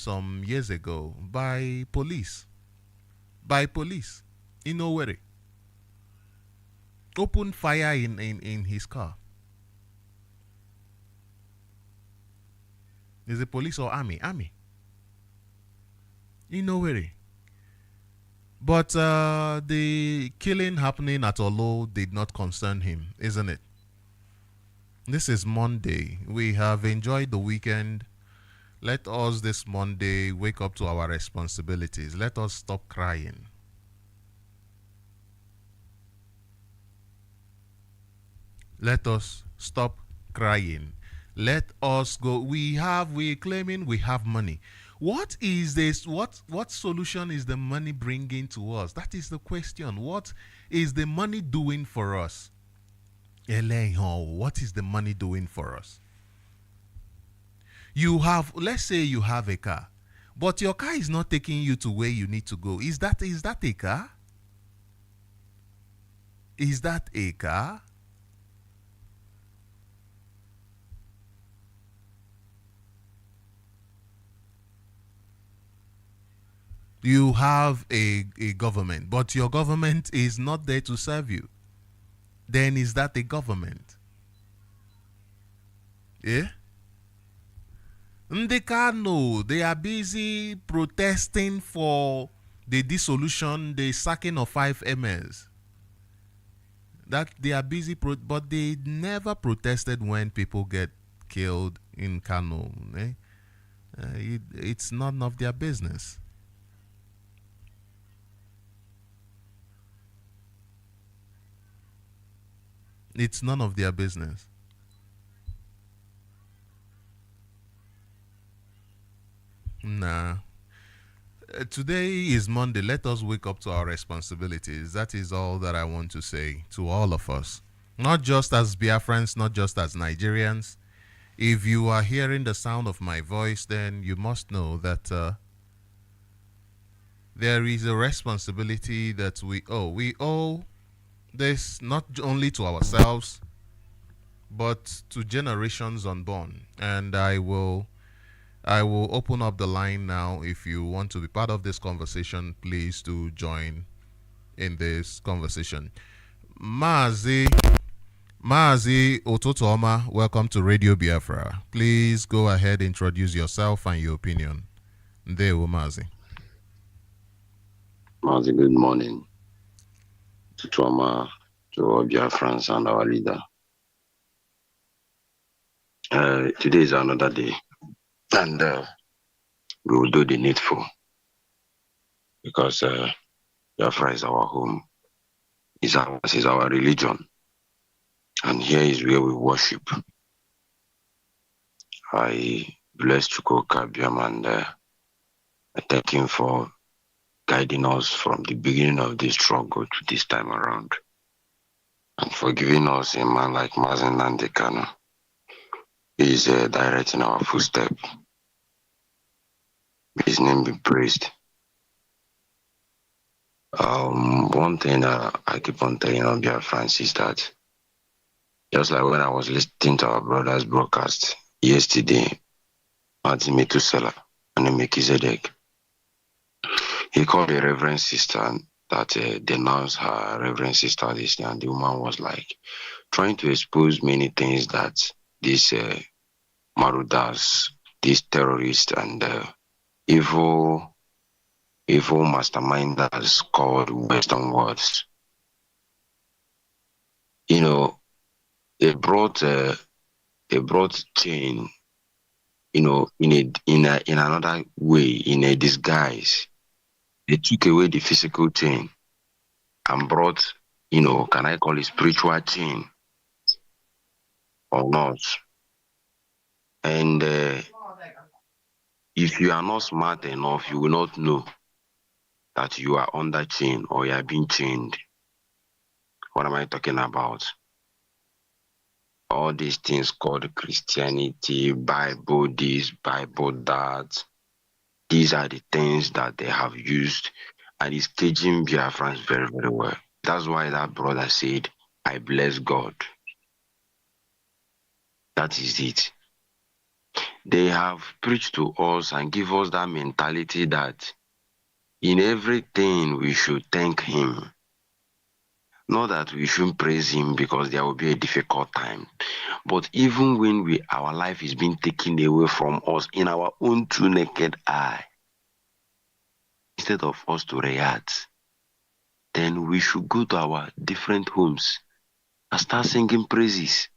years ago by police. By police in Owerri. Opened fire in his car. Is it police or army? Army. In no way. But the killing happening at Olo did not concern him, isn't it? This is Monday. We have enjoyed the weekend. Let us this Monday wake up to our responsibilities. Let us stop crying. Let us stop crying. Let us go. We're claiming we have money. What is this? What solution is the money bringing to us? That is the question. What is the money doing for us? What is the money doing for us? Let's say you have a car, but your car is not taking you to where you need to go. Is that a car? Is that a car? You have a government, but your government is not there to serve you. Then is that a government? Yeah? NnamdiKanu, they are busy protesting for the dissolution, the sacking of 5 emirs. That they are busy, but they never protested when people get killed in Kanu. It's none of their business. It's none of their business. Nah. Today is Monday. Let us wake up to our responsibilities. That is all that I want to say to all of us. Not just as Biafrans, not just as Nigerians. If you are hearing the sound of my voice, then you must know that there is a responsibility that we owe. We owe this not only to ourselves, but to generations unborn. And I will open up the line now. If you want to be part of this conversation, please do join in this conversation. Mazi Ototoma, welcome to Radio Biafra. Please go ahead, introduce yourself and your opinion. Ndewo Mazi. Mazi, good morning. To all Biafrans and our leader. Today is another day, and we will do the needful, because Biafra is our home, is our religion, and here is where we worship. I bless Chukwuka Biam, and I thank him for guiding us from the beginning of this struggle to this time around, and for giving us a man like NnamdiKanu. He is directing our footsteps. His name be praised. One thing I keep on telling on Biafrans is that, just like when I was listening to our brother's broadcast yesterday, Martin Metusela and Melchizedek, he called a reverend sister that denounced her reverend sister this day, and the woman was like trying to expose many things that these marauders, these terrorists, and evil masterminders called Western worlds. You know, they brought change, you know, in another way, in a disguise. They took away the physical chain and brought, you know, can I call it spiritual chain or not? And if you are not smart enough, you will not know that you are under chain or you are being chained. What am I talking about? All these things called Christianity, Bible this, Bible that. These are the things that they have used, and it's caging Biafrans very, very well. That's why that brother said, I bless God. That is it. They have preached to us and give us that mentality that in everything we should thank him. Not that we shouldn't praise him because there will be a difficult time. But even when our life is being taken away from us in our own two naked eye, instead of us to react, then we should go to our different homes and start singing praises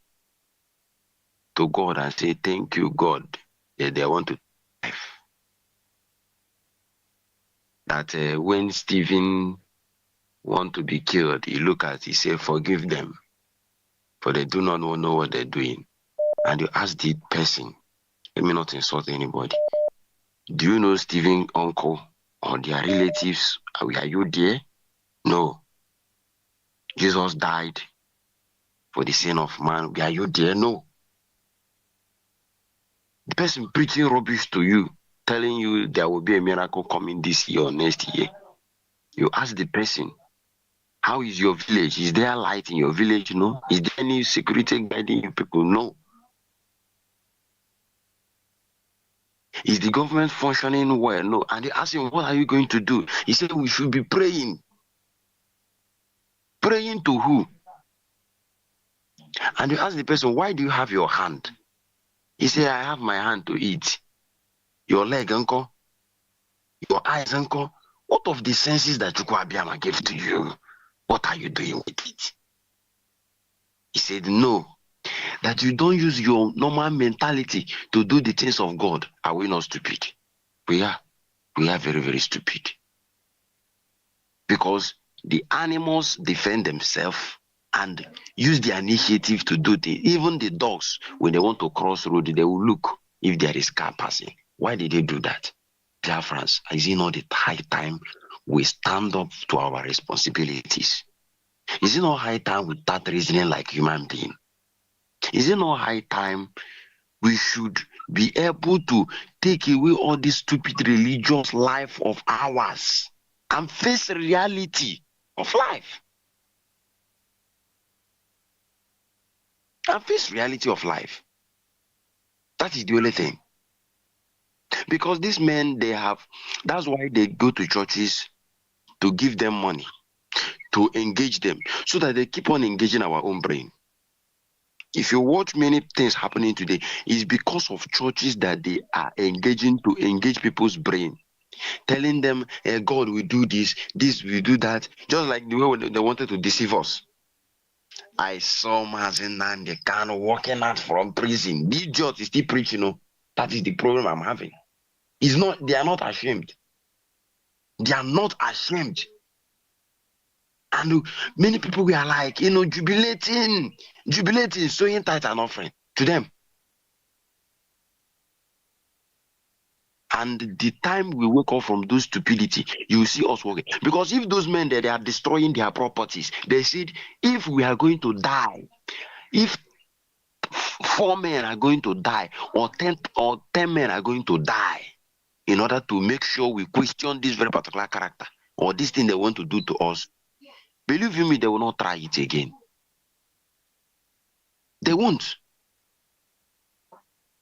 to God and say, thank you, God, that they want to life. That when Stephen want to be killed, he look at, he say, forgive them, for they do not know what they're doing. And you ask the person, let me not insult anybody, do you know Stephen's uncle or their relatives? Are you there? No. Jesus died for the sin of man. Are you there? No. The person preaching rubbish to you, telling you there will be a miracle coming this year or next year. You ask the person, how is your village? Is there light in your village? No. Is there any security guiding you people? No. Is the government functioning well? No. And they ask him, what are you going to do? He said, we should be praying. Praying to who? And you ask the person, why do you have your hand? He said, I have my hand to eat. Your leg, uncle? Your eyes, uncle? What of the senses that Chukwuabiama gave to you? What are you doing with it? He said, no. That you don't use your normal mentality to do the things of God. Are we not stupid? We are. We are very, very stupid. Because the animals defend themselves and use the initiative to do things. Even the dogs, when they want to cross road, they will look if there is car passing. Why did they do that? Biafrans, is it not the high time we stand up to our responsibilities? Is it not high time we start reasoning like human beings? Is it not high time we should be able to take away all this stupid religious life of ours and face reality of life? And face reality of life. That is the only thing. Because these men, that's why they go to churches to give them money, to engage them, so that they keep on engaging our own brain. If you watch many things happening today, it's because of churches that they are engaging to engage people's brain, telling them, God will do this will do that, just like the way they wanted to deceive us. I saw NnamdiKanu walking out from prison. This judge is still preaching. That is the problem I'm having. They are not ashamed. They are not ashamed. And many people were like, jubilating, sowing tithe and offering to them. And the time we wake up from those stupidity, you see us working. Because if those men they are destroying their properties, they said, if we are going to die, if 4 men are going to die, or 10 men are going to die, in order to make sure we question this very particular character or this thing they want to do to us, believe you me, they will not try it again. They won't.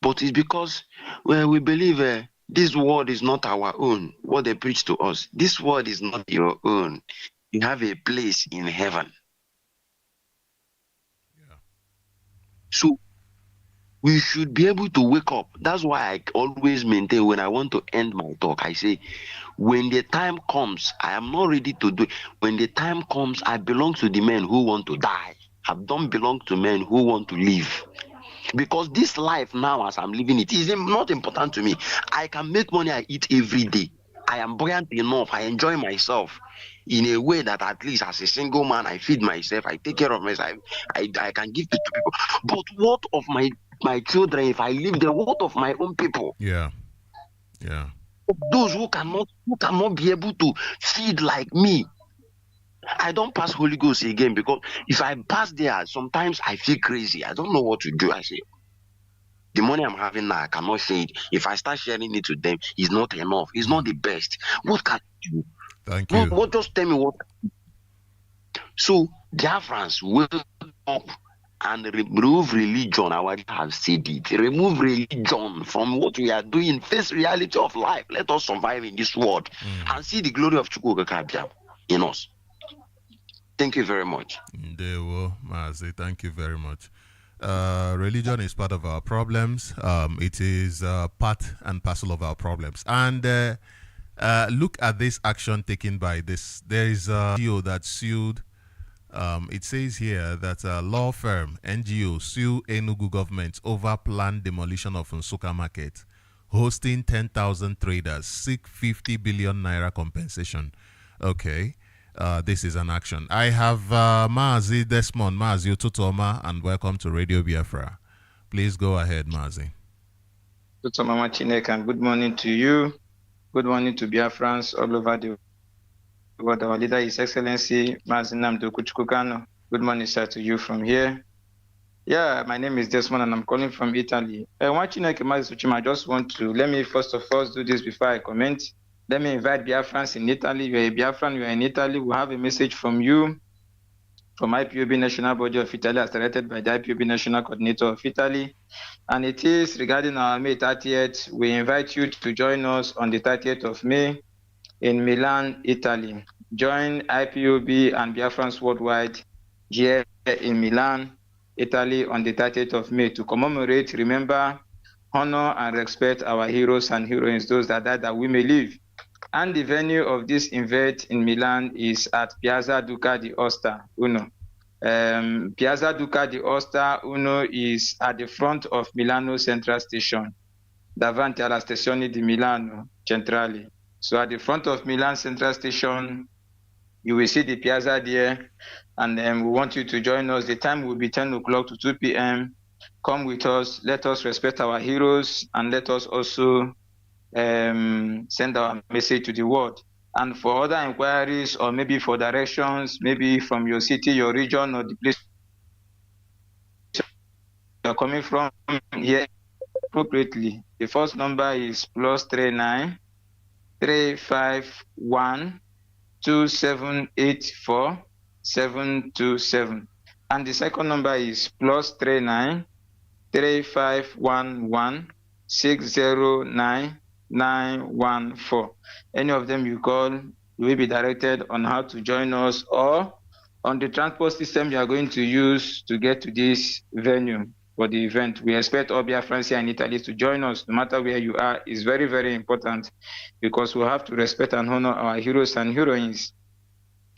But it's because we believe this word is not our own. What they preach to us, this word is not your own. You have a place in heaven. Yeah. So we should be able to wake up. That's why I always maintain when I want to end my talk, I say, when the time comes, I am not ready to do it. When the time comes, I belong to the men who want to die. I don't belong to men who want to live. Because this life now, as I'm living it, is not important to me. I can make money, I eat every day. I am buoyant enough. I enjoy myself in a way that at least as a single man, I feed myself. I take care of myself. I can give it to people. But what of my children if I leave them? What of my own people? Yeah. Those who cannot be able to feed like me. I don't pass Holy Ghost again, because if I pass there, sometimes I feel crazy. I don't know what to do. I say, the money I'm having now, I cannot share it. If I start sharing it to them, it's not enough. It's not the best. What can I do? Thank you. What just tell me what? So, Biafrans, wake up and remove religion. I already have said it. Remove religion from what we are doing. Face reality of life. Let us survive in this world and see the glory of Chukwuabiama in us. Thank you very much. Ndewo, Mazi, thank you very much. Religion is part of our problems. It is part and parcel of our problems. And Look at this action taken by this. There is a NGO that sued. It says here that a law firm, NGO, sue Enugu government over planned demolition of Nsukka market, hosting 10,000 traders, seek 50 billion naira compensation. Okay, this is an action. I have Mazi Desmond, Mazi Ututoma, and welcome to Radio Biafra. Please go ahead, Mazi. Ututoma Chinek, and good morning to you. Good morning to Biafrans all over the world. Our leader, His Excellency Mazi Kanu. Good morning, sir, to you from here. Yeah, my name is Desmond and I'm calling from Italy. Watching Mazi Sochima, I just want to, let me first of all do this before I comment. Let me invite Biafrans in Italy. You are a Biafran, you are in Italy. We have a message from you, from IPOB National Body of Italy, as directed by the IPOB National Coordinator of Italy. And it is regarding our May 30th. We invite you to join us on the 30th of May in Milan, Italy. Join IPOB and Biafrans worldwide here in Milan, Italy on the 30th of May to commemorate, remember, honor and respect our heroes and heroines, those that died that we may live. And the venue of this event in Milan is at Piazza Duca di Aosta, Uno. Piazza Duca di Aosta, Uno is at the front of Milano Central Station, davanti alla stazione di Milano Centrale. So at the front of Milan Central Station, you will see the piazza there, and we want you to join us. The time will be 10 o'clock to 2 p.m. Come with us. Let us respect our heroes, and let us also send our message to the world. And for other inquiries, or maybe for directions, maybe from your city, your region, or the place you're coming from here appropriately, the first number is +39 351 2784 727, and the second number is +39 3511 609 914. Any of them you call, you will be directed on how to join us or on the transport system you are going to use to get to this venue for the event. We expect all Biafrans here in Italy to join us, no matter where you are. It's very, very important because we have to respect and honor our heroes and heroines.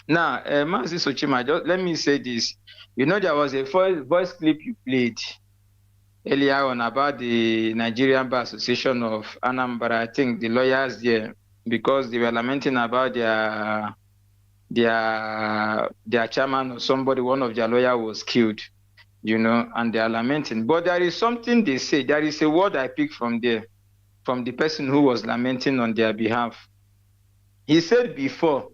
Now, Mazi Sochima, just let me say this. You know, there was a voice clip you played earlier on about the Nigerian Bar Association of Anambra. I think the lawyers there, because they were lamenting about their chairman or somebody, one of their lawyers was killed, you know, and they are lamenting. But there is something they say. There is a word I picked from there, from the person who was lamenting on their behalf. He said before,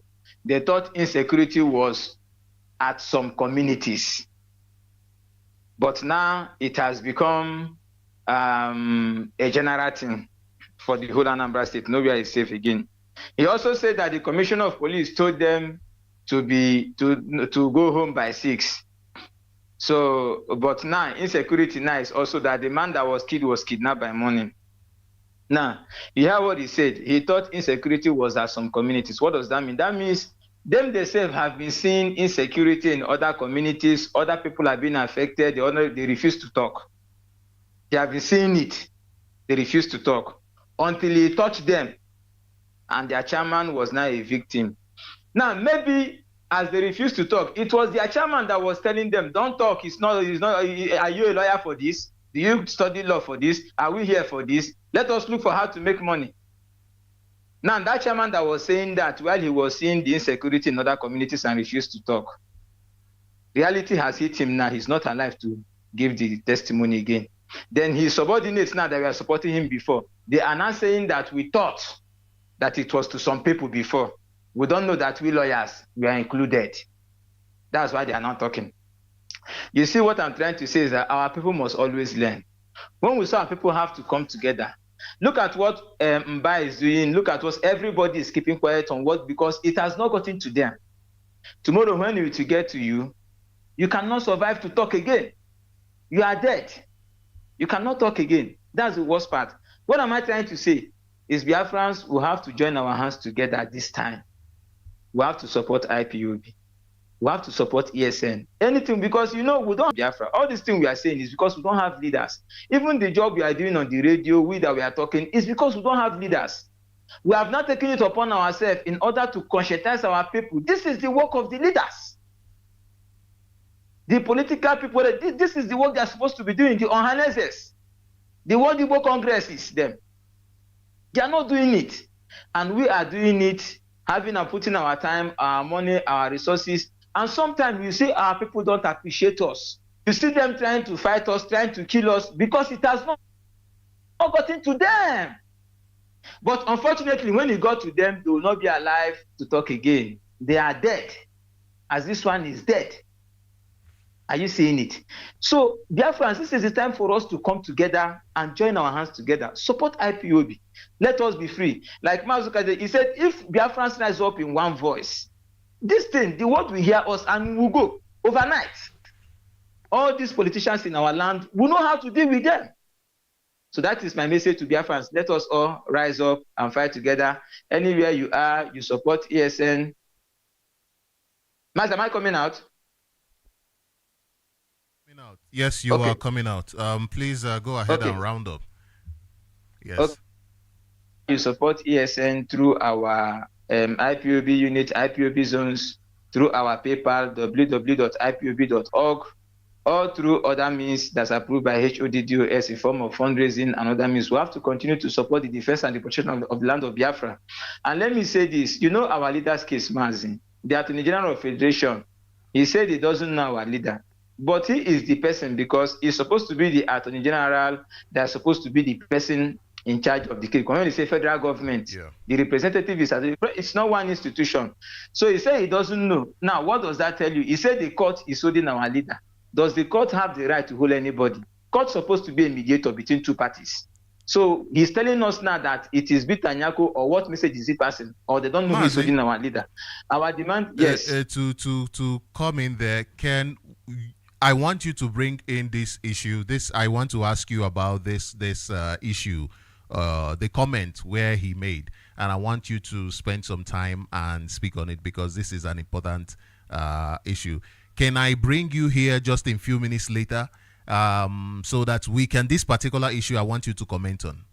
they thought insecurity was at some communities. But now it has become a general thing for the whole Anambra State. Nowhere is safe again. He also said that the commissioner of police told them to go home by 6. So, but now insecurity now is also that the man that was killed was kidnapped by morning. Now, you hear what he said. He thought insecurity was at some communities. What does that mean? That means them themselves have been seeing insecurity in other communities. Other people have been affected. They refuse to talk. They have been seeing it. They refuse to talk until he touched them. And their chairman was now a victim. Now, maybe as they refused to talk, it was their chairman that was telling them, don't talk. It's not, are you a lawyer for this? Do you study law for this? Are we here for this? Let us look for how to make money. Now, that chairman that was saying that while he was seeing the insecurity in other communities and refused to talk, reality has hit him now. He's not alive to give the testimony again. Then his subordinates now that were supporting him before, they are now saying that we thought that it was to some people before. We don't know that we lawyers were included. That's why they are not talking. You see, what I'm trying to say is that our people must always learn. When we saw our people have to come together, look at what Mba is doing. Look at what everybody is keeping quiet on what, because it has not gotten to them. Tomorrow, when it will get to you, you cannot survive to talk again. You are dead. You cannot talk again. That's the worst part. What am I trying to say? Is Biafrans will have to join our hands together at this time. We have to support IPOB. We have to support ESN. Anything, because you know we don't have Biafra. All these things we are saying is because we don't have leaders. Even the job we are doing on the radio, we that we are talking, is because we don't have leaders. We have not taken it upon ourselves in order to conscientize our people. This is the work of the leaders. The political people, this is the work they are supposed to be doing, the Ohaneses, the World Igbo Congresses, them. They are not doing it. And we are doing it, having and putting our time, our money, our resources. And sometimes you see our people don't appreciate us. You see them trying to fight us, trying to kill us, because it has not gotten to them. But unfortunately, when it got to them, they will not be alive to talk again. They are dead, as this one is dead. Are you seeing it? So, dear friends, this is the time for us to come together and join our hands together. Support IPOB. Let us be free. Like Mazuka, he said, if Biafrans rise up in one voice, this thing, the world will hear us and we will go overnight. All these politicians in our land will know how to deal with them. So that is my message to Biafrans. Let us all rise up and fight together. Anywhere you are, you support ESN. Maz, am I coming out? Yes, you are coming out. Please go ahead and round up. Yes. Okay. You support ESN through our IPOB unit, IPOB zones, through our PayPal, www.ipob.org, or through other means that's approved by HODDOS in form of fundraising and other means. We have to continue to support the defense and the protection of the land of Biafra. And let me say this, you know our leader's case, Mazin, the Attorney General of Federation, he said he doesn't know our leader. But he is the person because he's supposed to be the Attorney General, that's supposed to be the person in charge of the case. When you say federal government, the representative is, it's not one institution. So he said he doesn't know. Now, what does that tell you? He said the court is holding our leader. Does the court have the right to hold anybody? Court's supposed to be a mediator between two parties. So he's telling us now that it is Bitanyako, or what message is he passing? Or they don't know who's holding our leader. Our demand, yes. To come in there, I want you to bring in this issue. I want to ask you about this issue, the comment where he made, and I want you to spend some time and speak on it because this is an important issue. Can I bring you here just in a few minutes later, so that we can this particular issue I want you to comment on?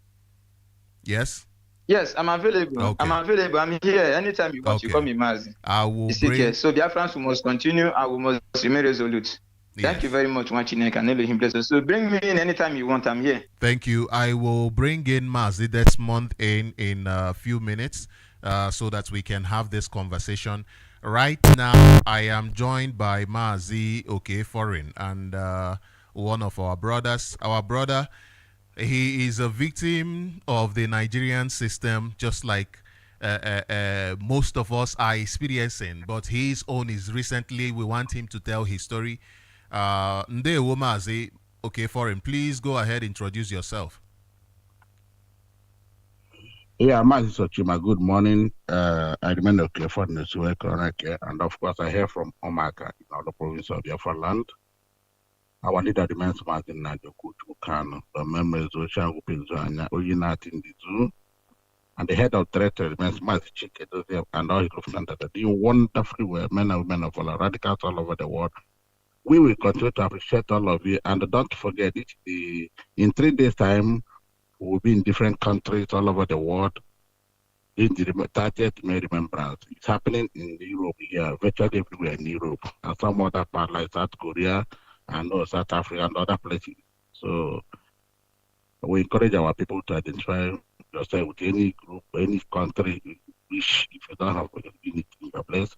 Yes. Yes, I'm available. Okay. I'm available. I'm here anytime you want. You call me Mazi. I will. So Biafrans must continue and we must remain resolute. Thank you very much, Machinek, and Elohim bless us. So bring me in anytime you want. I'm here. Thank you. I will bring in Mazi this month in a few minutes so that we can have this conversation. Right now, I am joined by Mazi Foreign and one of our brothers. Our brother, he is a victim of the Nigerian system, just like most of us are experiencing. But his own is recently, we want him to tell his story. Ndewo Mazi, Foreign, please go ahead, introduce yourself. Yeah, Mazi Sochima, good morning. I remain Foreign, and of course I hear from Omaka in the province of Biafra land. Our leader remains NnamdiKanu, the members of Shangupinzanya, Oyinat in the zoo, and the head of director remains Mazi Chike, and all his representatives. They doing wonderfully well, men and women of all radicals all over the world. We will continue to appreciate all of you, and don't forget it. In 3 days' time, we will be in different countries all over the world in the 30th May remembrance. It's happening in Europe here, virtually everywhere in Europe, and some other parts like South Korea and South Africa and other places. So we encourage our people to identify yourself with any group, any country you wish, if you don't have a unity in your place,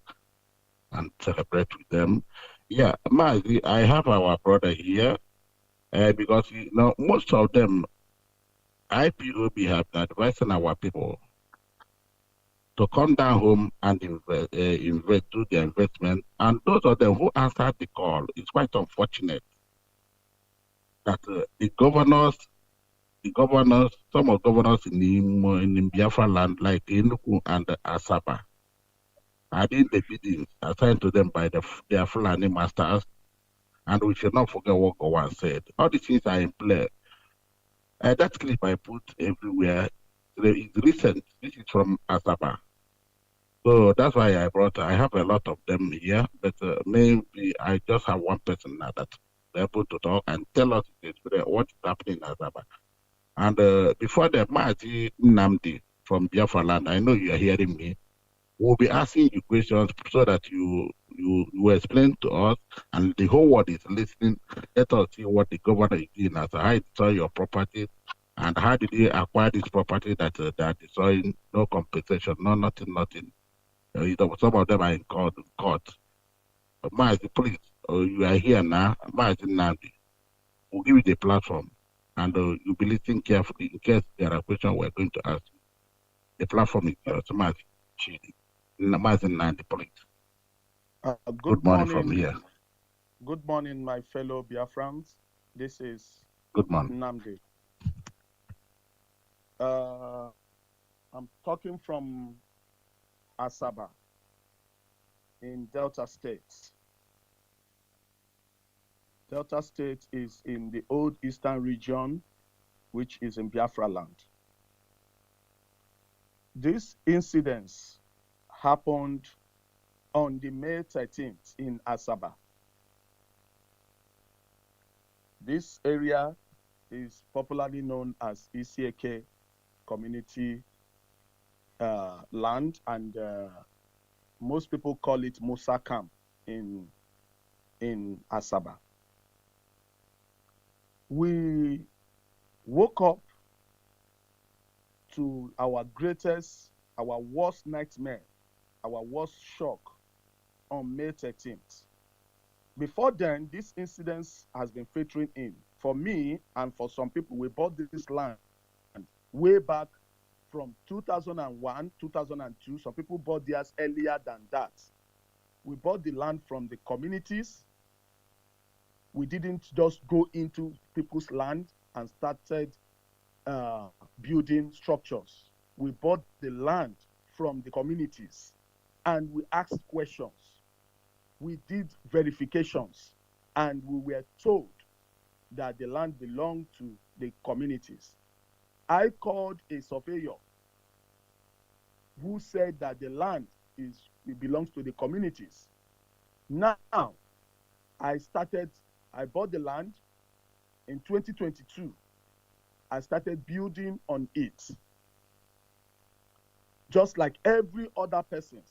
and celebrate with them. Yeah, Mazi, I have our brother here because most of them, IPOB have advising our people to come down home and invest, do the investment. And those of them who answered the call, it's quite unfortunate that the governors, some of governors in Biafra land, like Enugu and Asaba, are in the biddings assigned to them by their Fulani masters, and we should not forget what Gowan said. All these things are in play. That clip I put everywhere, it's recent. This is from Asaba. So that's why I have a lot of them here, but maybe I just have one person now that they're able to talk and tell us what is happening in Asaba. And before the Mazi Nnamdi, from Biafra land, I know you are hearing me. We'll be asking you questions so that you explain to us, and the whole world is listening. Let us see what the governor is doing as how he destroy your property, and how did he acquire this property that destroying, no compensation, no nothing. Some of them are in court. Mazi, please, you are here now. Mazi Nnamdi, we'll give you the platform, and you'll be listening carefully in case there are questions we're going to ask you. The platform is yours. Mazi Nnamdi, please. Good morning from here. Good morning, my fellow Biafrans. This is Good morning. Nnamdi. I'm talking from Asaba in Delta State. Delta State is in the old eastern region, which is in Biafra land. This incident happened on the May 13th in Asaba. This area is popularly known as Isieke community land, and most people call it Musa Camp in Asaba. We woke up to our worst nightmare, our worst shock on May 13th. Before then, this incident has been filtering in. For me and for some people, we bought this land way back from 2001, 2002. Some people bought theirs earlier than that. We bought the land from the communities. We didn't just go into people's land and started building structures. We bought the land from the communities and we asked questions. We did verifications and we were told that the land belonged to the communities. I called a surveyor who said that the land belongs to the communities. Now, I bought the land in 2022. I started building on it. Just like every other person,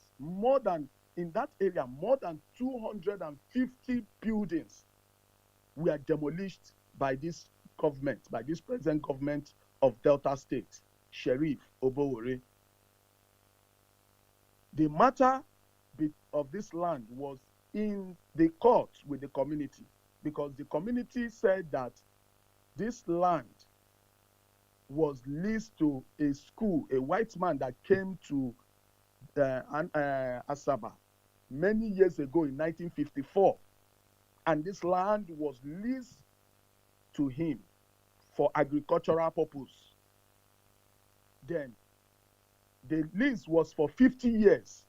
in that area, more than 250 buildings were demolished by this government, by this present government of Delta State, Sheriff Obowore. The matter of this land was in the court with the community, because the community said that this land was leased to a school, a white man that came to Asaba many years ago in 1954. And this land was leased to him for agricultural purpose. Then the lease was for 50 years.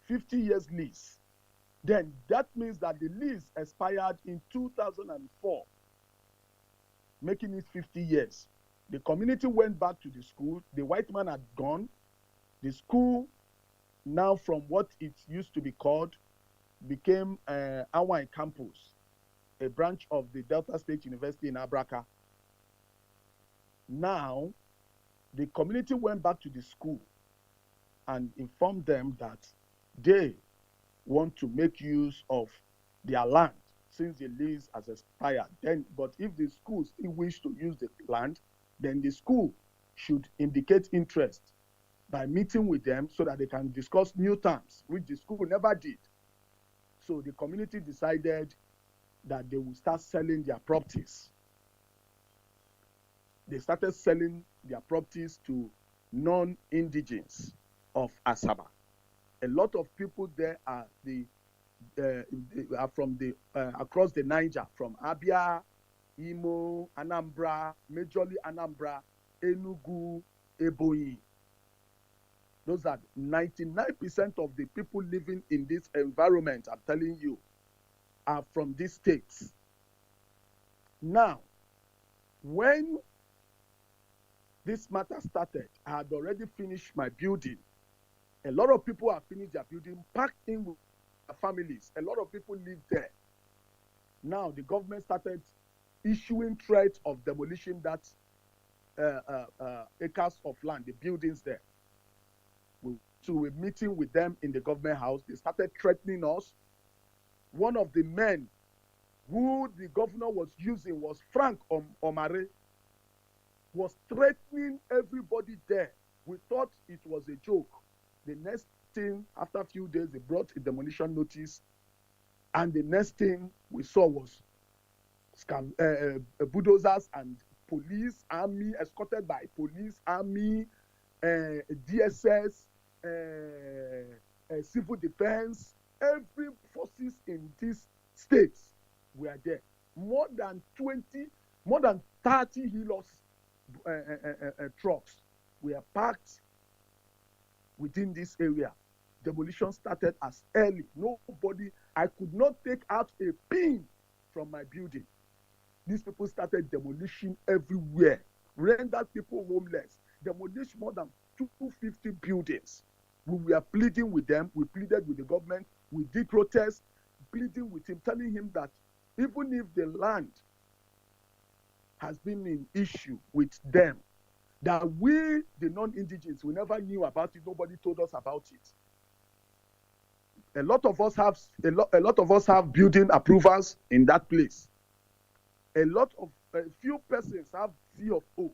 50 years lease. Then that means that the lease expired in 2004, making it 50 years. The community went back to the school. The white man had gone. The school, now from what it used to be called, became Awai Campus, a branch of the Delta State University in Abraka. Now, the community went back to the school and informed them that they want to make use of their land since the lease has expired. But if the school still wish to use the land, then the school should indicate interest by meeting with them so that they can discuss new terms, which the school never did. So the community decided that they will start selling their properties. They started selling their properties to non-indigens of Asaba. A lot of people there are from across the Niger, from Abia, Imo, Anambra, majorly Anambra, Enugu, Ebonyi. Those are 99% of the people living in this environment, I'm telling you, are from these states. Now, when this matter started, I had already finished my building. A lot of people have finished their building, packed in with their families. A lot of people live there. Now, the government started issuing threats of demolition that acres of land, the buildings there. So we're meeting with them in the government house. They started threatening us. One of the men who the governor was using was Frank Omare, was threatening everybody there. We thought it was a joke. The next thing, after a few days, they brought a demolition notice, and the next thing we saw was bulldozers and police, army, escorted by police, army, DSS, civil defense, every forces in these states were there. More than 30 Hilux trucks were parked within this area. Demolition started as early. Nobody, I could not take out a pin from my building. These people started demolition everywhere, rendered people homeless, demolished more than 250 buildings. We were pleading with them. We pleaded with the government. We did protests, pleading with him, telling him that even if the land has been an issue with them, that we, the non-indigenous, we never knew about it. Nobody told us about it. A lot of us have building approvals in that place. A few persons have C of O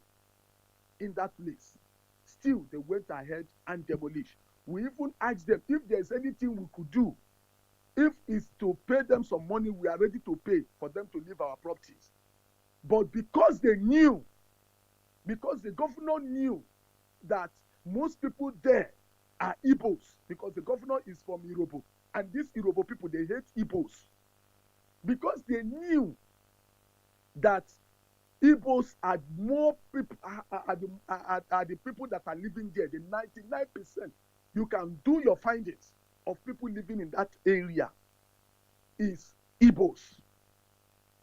in that place. Still, they went ahead and demolished. We even asked them if there's anything we could do. If it's to pay them some money, we are ready to pay for them to leave our properties. But because they knew, because the governor knew that most people there are Igbos, because the governor is from Irobo, and these Irobo people, they hate Igbos. Because they knew that Igbos are more people, are the people that are living there, the 99%. You can do your findings of people living in that area is Igbos.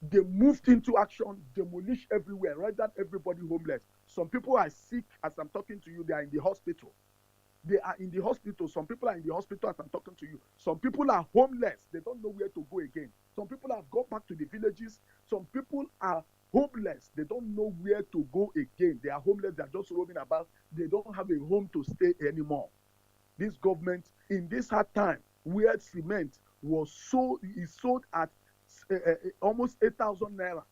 They moved into action, demolished everywhere, rendered everybody homeless. Some people are sick as I'm talking to you, they are in the hospital. They are in the hospital. Some people are in the hospital as I'm talking to you. Some people are homeless. They don't know where to go again. Some people have gone back to the villages. Some people are homeless. They don't know where to go again. They are homeless. They are just roaming about. They don't have a home to stay anymore. This government, in this hard time, where cement was sold at almost 8,000 naira.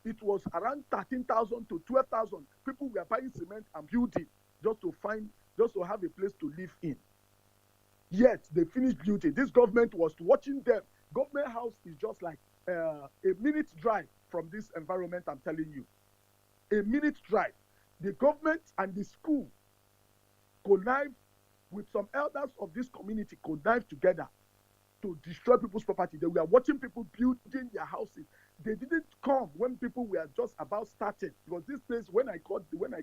It was around 13,000 to 12,000. People were buying cement and building just to have a place to live in. Yet they finished building. This government was watching them. Government house is just like a minute drive from this environment, I'm telling you. A minute drive. The government and the school connived with some elders of this community, connived together to destroy people's property. They were watching people building their houses. They didn't come when people were just about starting, because this place, when I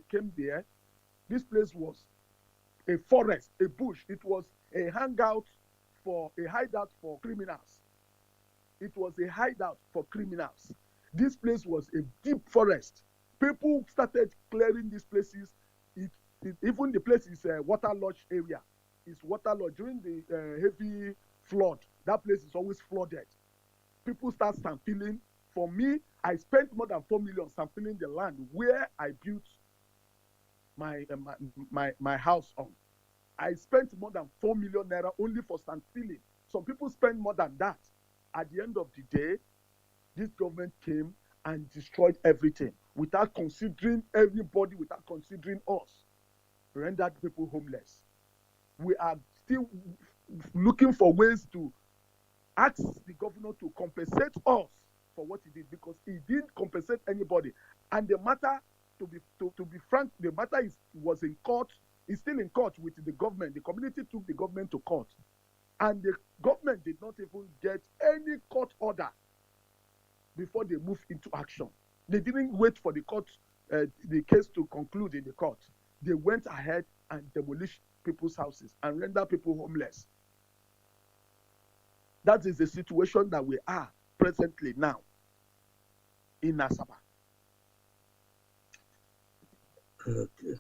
came there, this place was a forest, a bush. It was a hideout for criminals. It was a hideout for criminals. This place was a deep forest. People started clearing these places. Even the place is a water lodge area. It's water lodge. During the heavy flood, that place is always flooded. People start stamping. For me, I spent more than 4 million stamping the land where I built my house on. I spent more than 4 million naira only for stamping. Some people spend more than that. At the end of the day, this government came and destroyed everything without considering everybody, without considering us, rendered people homeless. We are still looking for ways to ask the governor to compensate us for what he did, because he didn't compensate anybody. And the matter, to be frank, the matter was in court. It's still in court with the government. The community took the government to court, and the government did not even get any court order before they moved into action. They didn't wait for the court, the case to conclude in the court. They went ahead and demolished people's houses and rendered people homeless. That is the situation that we are presently now in Asaba. Okay.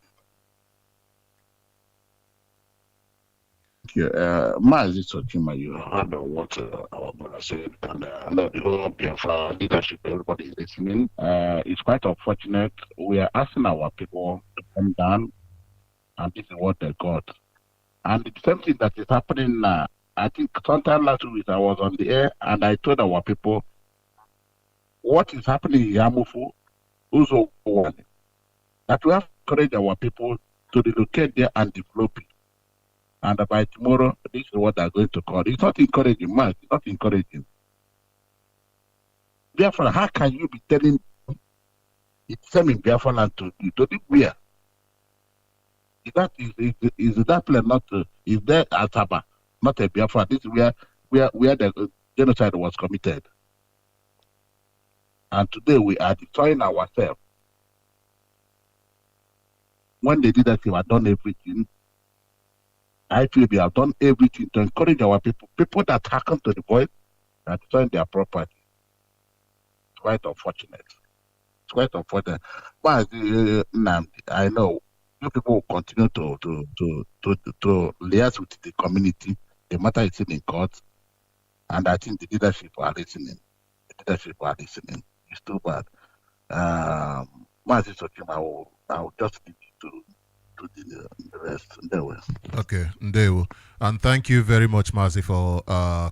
you. Mazi Sochima, you heard what our brother said, and I know the whole Biafra leadership, everybody is listening. It's quite unfortunate. We are asking our people to come down, and this is what they got. And it's something that is happening now. I think sometime last week I was on the air, and I told our people what is happening in Yamufu, Uzo, that we have to encourage our people to relocate there and develop it. And by tomorrow, this is what they're going to call. It's not encouraging, man. It's not encouraging. Therefore, how can you be telling it's same in Biafra land to live where? Is that place not is there Asaba, not a Biafra? This is where the genocide was committed. And today we are destroying ourselves. When the leadership have done everything, IPOB have done everything to encourage our people that hearken to the voice and destroying their property. It's quite unfortunate. It's quite unfortunate. But Nnamdi, I know you people will continue to liaise with the community. The matter is still in court, and I think the leadership are listening. It's too bad. Mazi Sochima, I will just leave you to the rest. Okay, Ndewo. And thank you very much, Mazi, for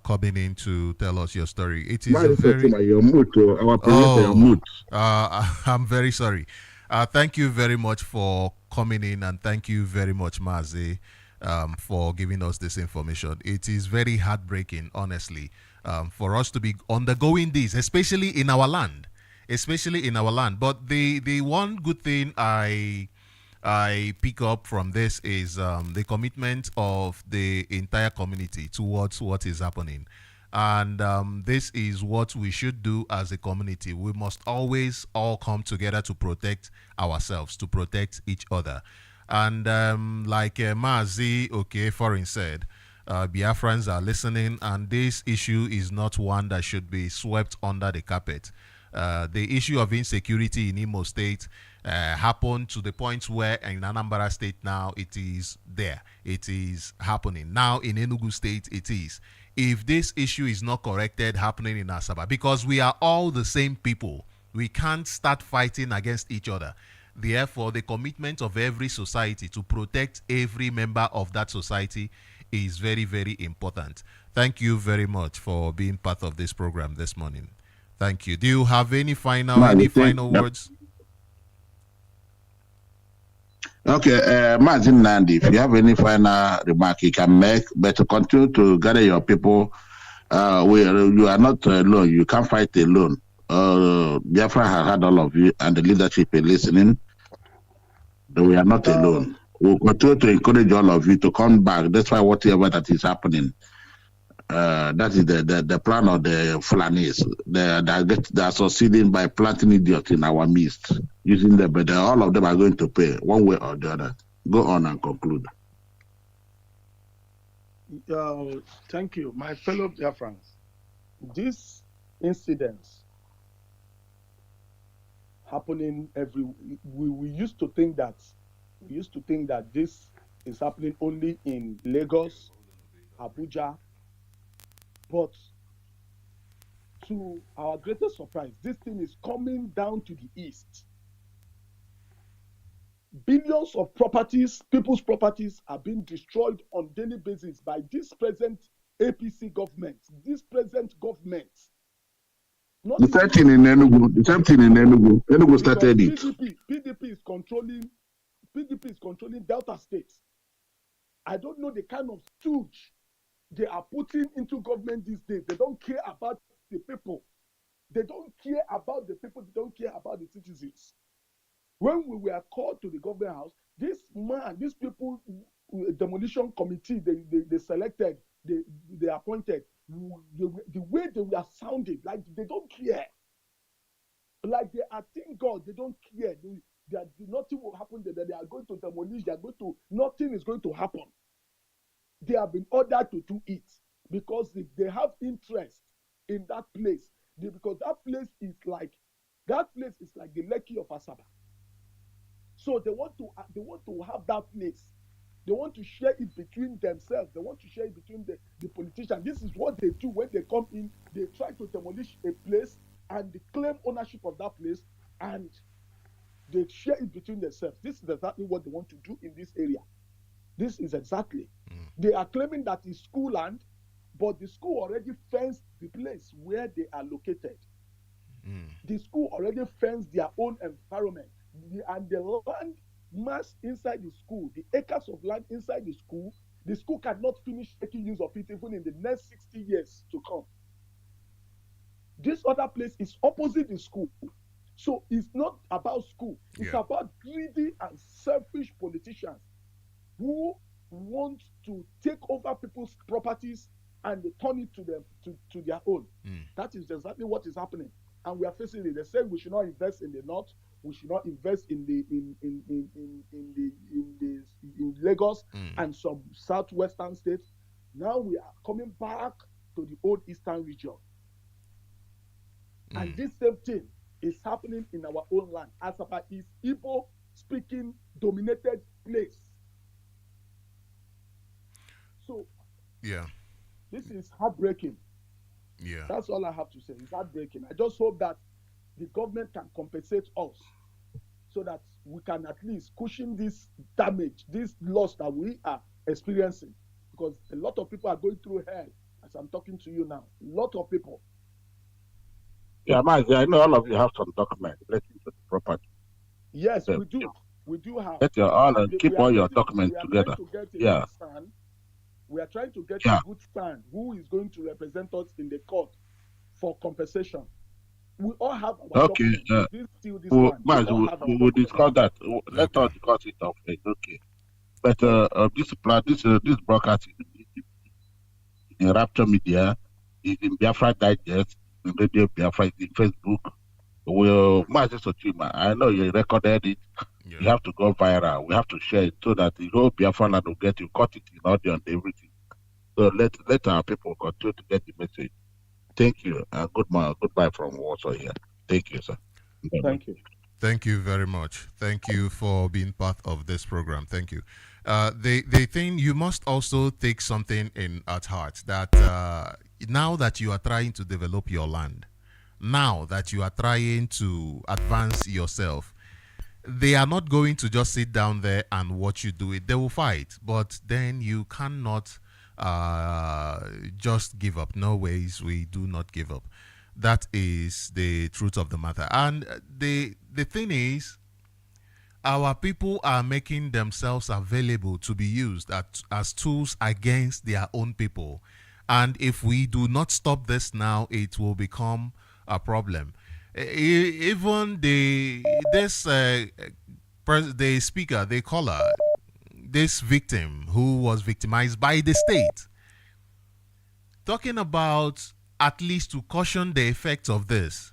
coming in to tell us your story. It is a very... Your mood, our producer, your mood. I'm very sorry. Thank you very much for coming in, and thank you very much, Mazi, for giving us this information. It is very heartbreaking, honestly, for us to be undergoing this, especially in our land. But the one good thing I pick up from this is the commitment of the entire community towards what is happening. And this is what we should do as a community. We must always all come together to protect ourselves, to protect each other. And like Mazi Okeforin said, Biafrans are listening, and this issue is not one that should be swept under the carpet. The issue of insecurity in Imo State happened to the point where in Anambra State now it is there. It is happening. Now in Enugu State it is. If this issue is not corrected happening in Asaba, because we are all the same people, we can't start fighting against each other. Therefore, the commitment of every society to protect every member of that society is very, very important. Thank you very much for being part of this program this morning. Thank you. Do you have any final words? Okay, Mazin Nandi, if you have any final remark you can make, but to continue to gather your people, you are not alone. You can't fight alone. Biafra has had all of you, and the leadership is listening. We are not alone. We'll continue to encourage all of you to come back. That's why whatever that is happening, that is the plan of the Fulanis. They are succeeding by planting idiots in our midst, using them, but all of them are going to pay one way or the other. Go on and conclude. Thank you, my fellow Biafrans. These incidents happening we used to think that this is happening only in Lagos, Abuja, but to our greatest surprise, this thing is coming down to the east. Billions of properties, people's properties, are being destroyed on daily basis by this present APC government, The same thing in Enugu. Enugu started it. PDP is controlling Delta State. I don't know the kind of stooge they are putting into government these days. They don't care about the people. They don't care about the citizens. When we were called to the government house, these people, demolition committee, they selected, they appointed, the way they were sounding, like they don't care. Like they are thanking God, they don't care. Nothing will happen. They are going to demolish, nothing is going to happen. They have been ordered to do it because they have interest in that place. Because that place is like the Lekki of Asaba. So they want to have that place. They want to share it between themselves. They want to politicians, this is what they do when they come in. They try to demolish a place and they claim ownership of that place and they share it between themselves. This is exactly what they want to do in this area. This is exactly. They are claiming that it's school land, but the school already fenced the place where they are located. The school already fenced their own environment. And the land mass inside the school, the acres of land inside the school cannot finish making use of it even in the next 60 years to come. This other place is opposite the school. So it's not about school. It's about greedy and selfish politicians who want to take over people's properties and they turn it to them to their own. That is exactly what is happening. And we are facing it. They said we should not invest in the north. We should not invest in Lagos and some southwestern states. Now we are coming back to the old eastern region. And this same thing is happening in our own land. Asaba is Igbo speaking dominated place. So this is heartbreaking. That's all I have to say. It's heartbreaking. I just hope that the government can compensate us so that we can at least cushion this damage, this loss that we are experiencing. Because a lot of people are going through hell as I'm talking to you now. A lot of people. Yeah, Mazi, I know all of you have some documents relating to the property. Yes, we do. We do have. Get your all and keep all your documents together. We are trying to get a good stand who is going to represent us in the court for compensation. We all have our documents. We will discuss that. Let us discuss it off. Okay. But this broadcast is in Rapture Media, is in Biafra Digest, in Radio Biafra, is in Facebook. Well, Master Sochima, I know you recorded it. You have to go viral. We have to share it so that the whole Biafra land will get you, cut it in audio and everything. So let our people continue to get the message. Thank you. Goodbye from Warsaw here. Thank you, sir. Thank you. Thank you very much. Thank you for being part of this program. Thank you. The thing, you must also take something at heart that now that you are trying to develop your land, now that you are trying to advance yourself, they are not going to just sit down there and watch you do it. They will fight, but then you cannot just give up. No ways, we do not give up. That is the truth of the matter. And the thing is, our people are making themselves available to be used as tools against their own people. And if we do not stop this now, it will become a problem. Even the speaker, the caller, this victim who was victimized by the state, talking about at least to caution the effects of this.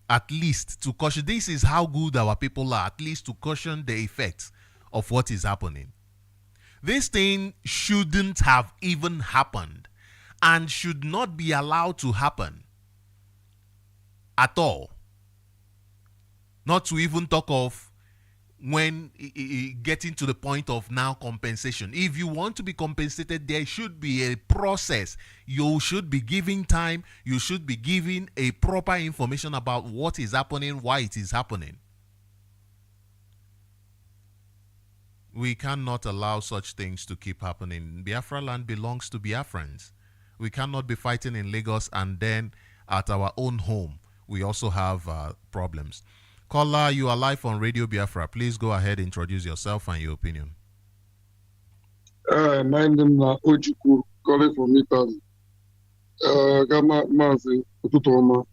At least to caution. This is how good our people are. At least to caution the effects of what is happening. This thing shouldn't have even happened and should not be allowed to happen at all. Not to even talk of when getting to the point of now compensation. If you want to be compensated, there should be a process. You should be giving time. You should be giving a proper information about what is happening, why it is happening. We cannot allow such things to keep happening. Biafra land belongs to Biafrans. We cannot be fighting in Lagos and then at our own home we also have problems. Caller, you are live on Radio Biafra. Please go ahead, introduce yourself and your opinion. My name is Ojukwu, calling from Italy. Mazi, Ututoma.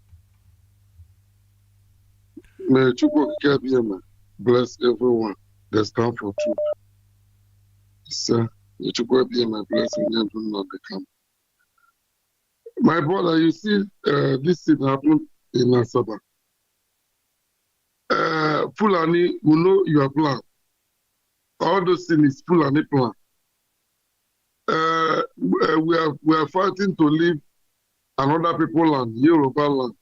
May Chukwu bless everyone that stand for truth. Sir, Chukwu blessing everyone on the camp. My brother, you see, this thing happened in Asaba. Fulani will know your plan. All those things is Fulani plan. We are fighting to leave another people land, Yoruba land,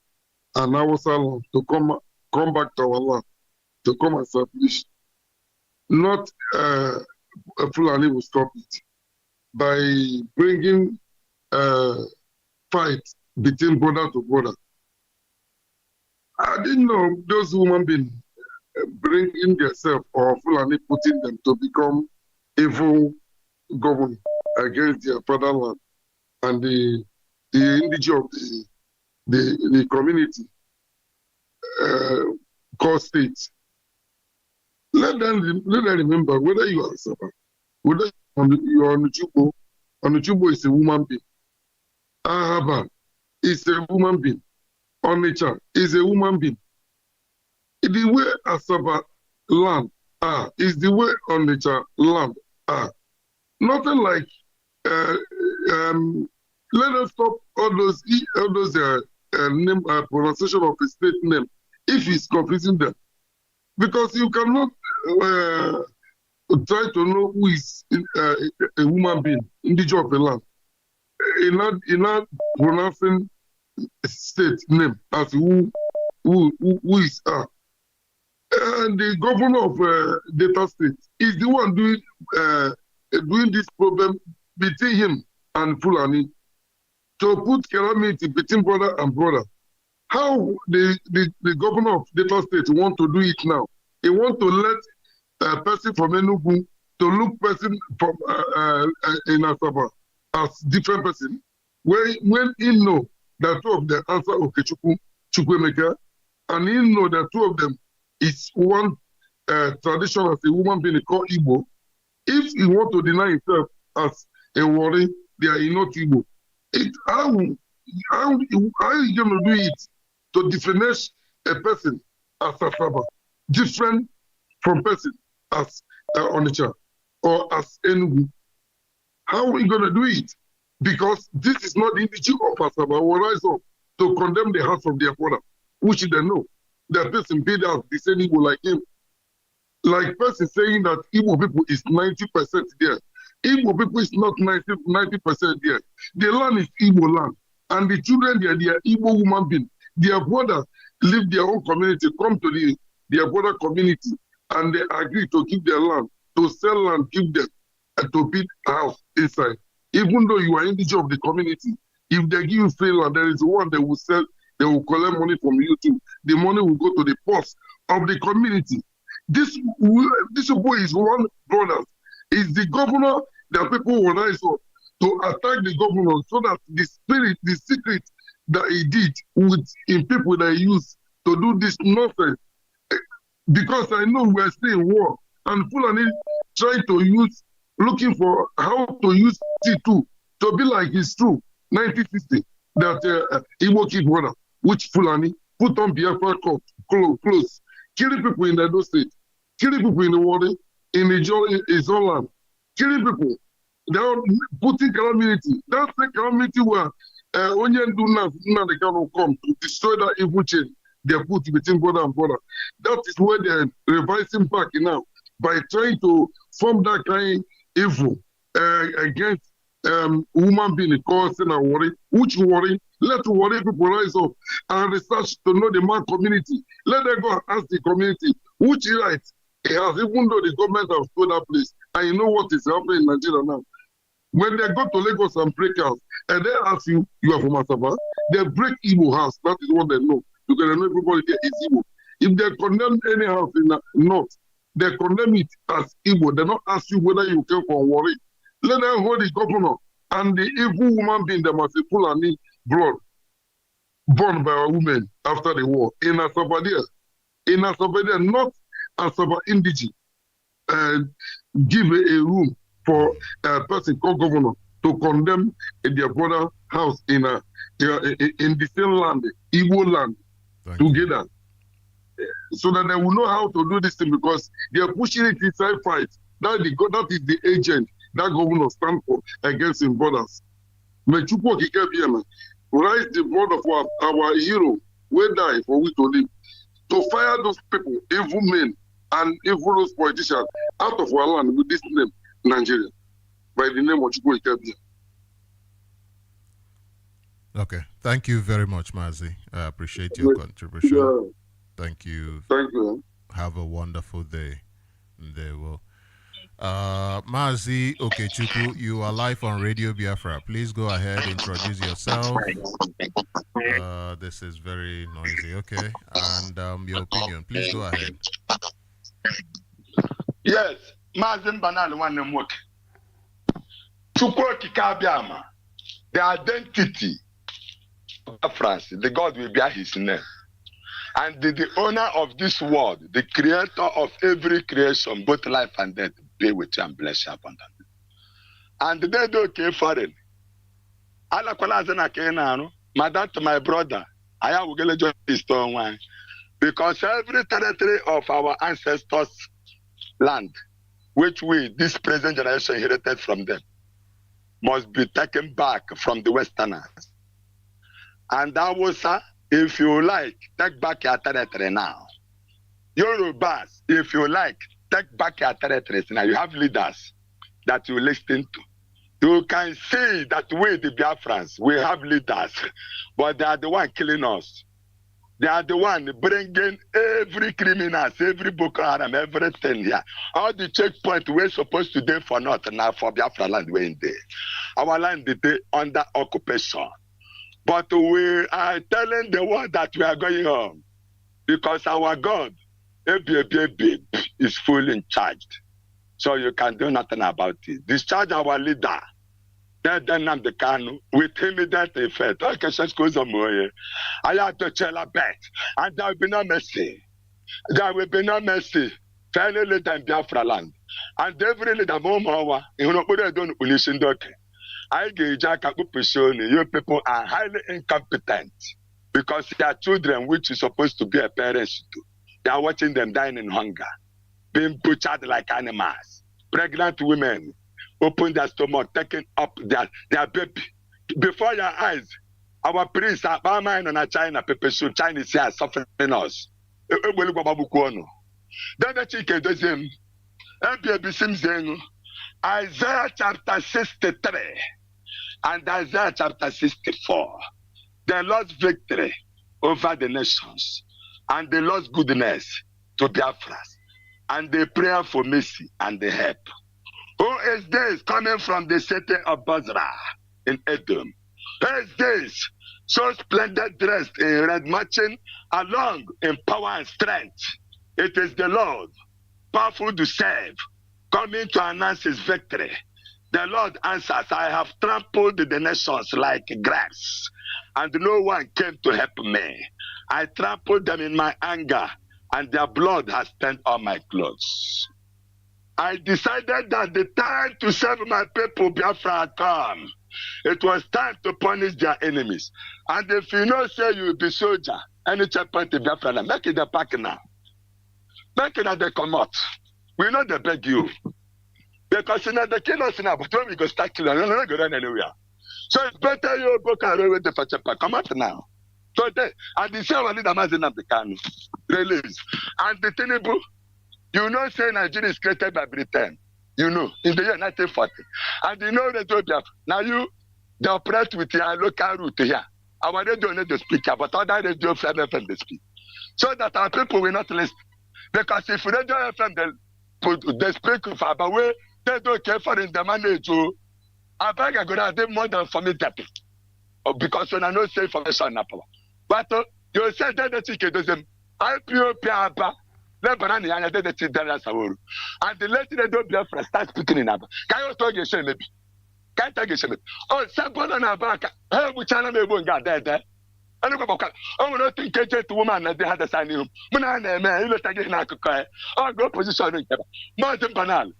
and Hausa land to come back to our land, to come and establish. Not Fulani will stop it by bringing fight between brother to brother. I didn't know those women been bringing themselves or Fulani putting them to become evil government against their fatherland and the indigenous of the community called states. Let them remember whether you are Saba, whether you are Onuchubo is a woman being. Ahaba is a woman being. Onitsha is a woman being. The way Asaba land is the way Onitsha land are. Nothing like let us stop all those name pronunciation of a state name if it's confusing them, because you cannot try to know who is a woman being in the job of the land. In not pronouncing state name as who is and the governor of Delta State is the one doing this problem between him and Fulani to put calamity between brother and brother. How the governor of Delta State want to do it now? He want to let a person from Enugu to look person from in Asaba as different person when he know that two of them answer Okechukwu Chukwemeka, and he know that two of them is one tradition as a woman being called Igbo. If he want to deny himself as a warrior, they are not Igbo. How are you going to do it to differentiate a person as Asaba, different from person as Onitsha or as Enugu? How are we going to do it? Because this is not the indigenous of Asaba will rise up to condemn the house of their father, which they know. That person paid out the same Igbo like him. Like person saying that Igbo people is 90% there. Igbo people is not 90% there. The land is Igbo land. And the children there, they are Igbo woman being. Their brother leave their own community, come to their brother community, and they agree to give their land, to sell land, give them, and to build a house inside. Even though you are indigenous of the community, if they give you free land, there is one they will sell, they will collect money from you too. The money will go to the purse of the community. This boy is one brother. Is the governor that people will rise up to attack the governor so that the spirit, the secret that he did with in people that he used to do this nonsense. Because I know we are still in war, and Fulani trying to use, looking for how to use T2 to be like it's true, 1960, that Igbo keep brother, which Fulani put on Biafra clothes, killing people in the Edo State, killing people in the water, in his own land, killing people. They are putting calamity. That's the calamity where Onyen do NnamdiKanu come to destroy that evil chain they put between brother and brother. That is where they're revising back now by trying to form that kind of evil against woman being caused and worry. Which worry? Let worry people rise up and research to know the man community. Let them go and ask the community which right he has, even though the government has told that place. And you know what is happening in Nigeria now. When they go to Lagos and break house, and they ask you, you are from Asaba, they break Igbo house. That is what they know. Because they know everybody there is Igbo. If they condemn any house in the north, they condemn it as Igbo. They not ask you whether you came from Warri. Let them hold the governor and the evil woman being the must Fulani blood born by a woman after the war. In Asaba there. In Asaba there, not Asaba indigene. Give a room for a person called governor to condemn their brother house in the same land, Igbo land, together. So that they will know how to do this thing, because they are pushing it inside fight. That is the agent that governor stand for against his brothers. Rise the blood of our hero, will die for we to live. To fire those people, evil men and evil those politicians out of our land with this name, Nigeria, by the name of Chukwu Ikebia. Okay. Thank you very much, Mazi. I appreciate your contribution. Yeah. Thank you. Thank you. Have a wonderful day. They will. Mazi Okechukwu, you are live on Radio Biafra. Please go ahead, introduce yourself. This is very noisy, okay? And your opinion, please go ahead. Yes, Mazi Mbanali nwanne m nwoke. Chukwu okike abịama, the identity of France, the God will bear his name. And the owner of this world, the creator of every creation, both life and death, be with you and bless you abundantly. And they do okay foreign. Madam to my brother, I will get a stone wine. Because every territory of our ancestors' land, which we, this present generation, inherited from them, must be taken back from the Westerners. And that was, if you like, take back your territory now. Yorubas, if you like, take back your territories now. You have leaders that you listen to. You can see that we, the Biafrans, we have leaders, but they are the one killing us. They are the one bringing every criminals, every Boko Haram, everything here. All the checkpoints we're supposed to do for nothing now for Biafra land, we're in there. Our land is under occupation. But we are telling the world that we are going home because our God, is fully in charge. So you can do nothing about it. Discharge our leader, NnamdiKanu, with immediate effect. I have to tell a bet, and there will be no mercy. There will be no mercy for any leader in Biafra land. And every leader, you people are highly incompetent because their children, which is supposed to be a parents, they are watching them dying in hunger, being butchered like animals. Pregnant women open their stomach, taking up their baby. Before your eyes, our priests are buying on a China pepper soup. China is here suffering us. Then the chicken does him. Isaiah chapter 63 and Isaiah chapter 64. The Lord's victory over the nations and the Lord's goodness to Biafra and the prayer for mercy and the help. Who is this coming from the city of Basra in Edom? Who is this so splendid dressed in red, marching along in power and strength? It is the Lord, powerful to save, coming to announce his victory. The Lord answers, I have trampled the nations like grass, and no one came to help me. I trampled them in my anger, and their blood has stained on my clothes. I decided that the time to save my people, Biafra, had come. It was time to punish their enemies. And if you know, say you will be soldier, any checkpoint in Biafra, make it the park now. Make it that they come out. We know they beg you. Because you know they kill us now, but when we go start killing, you're not going anywhere. So it's better you go carry with the Fachepa. Come out now. So they, and the same leader NnamdiKanu release. And the Tinubu, you know, say Nigeria is created by Britain. You know, in the year 1940. And you know the Ethiopia. Now they operate with your local route here. Our radio need to speak here, but other radio FM they speak. So that our people will not listen. Because if radio FM they speak about where they don't care for in the manage to, I beg I go to do more than for me that. Because when I know say information na power. But you say that the ticket doesn't IPOB Mbanali and the Saworu. And the later they don't Biafra start speaking in Abba. Can you talk your shame maybe? Can you talk your shame? Oh, Sabon and Abaka, hey, which channel they won't get there? I don't know. Oh, not think to woman that they had a sign him. Munana, man, you look like an alcohol. Oh, go position in Martin Banal.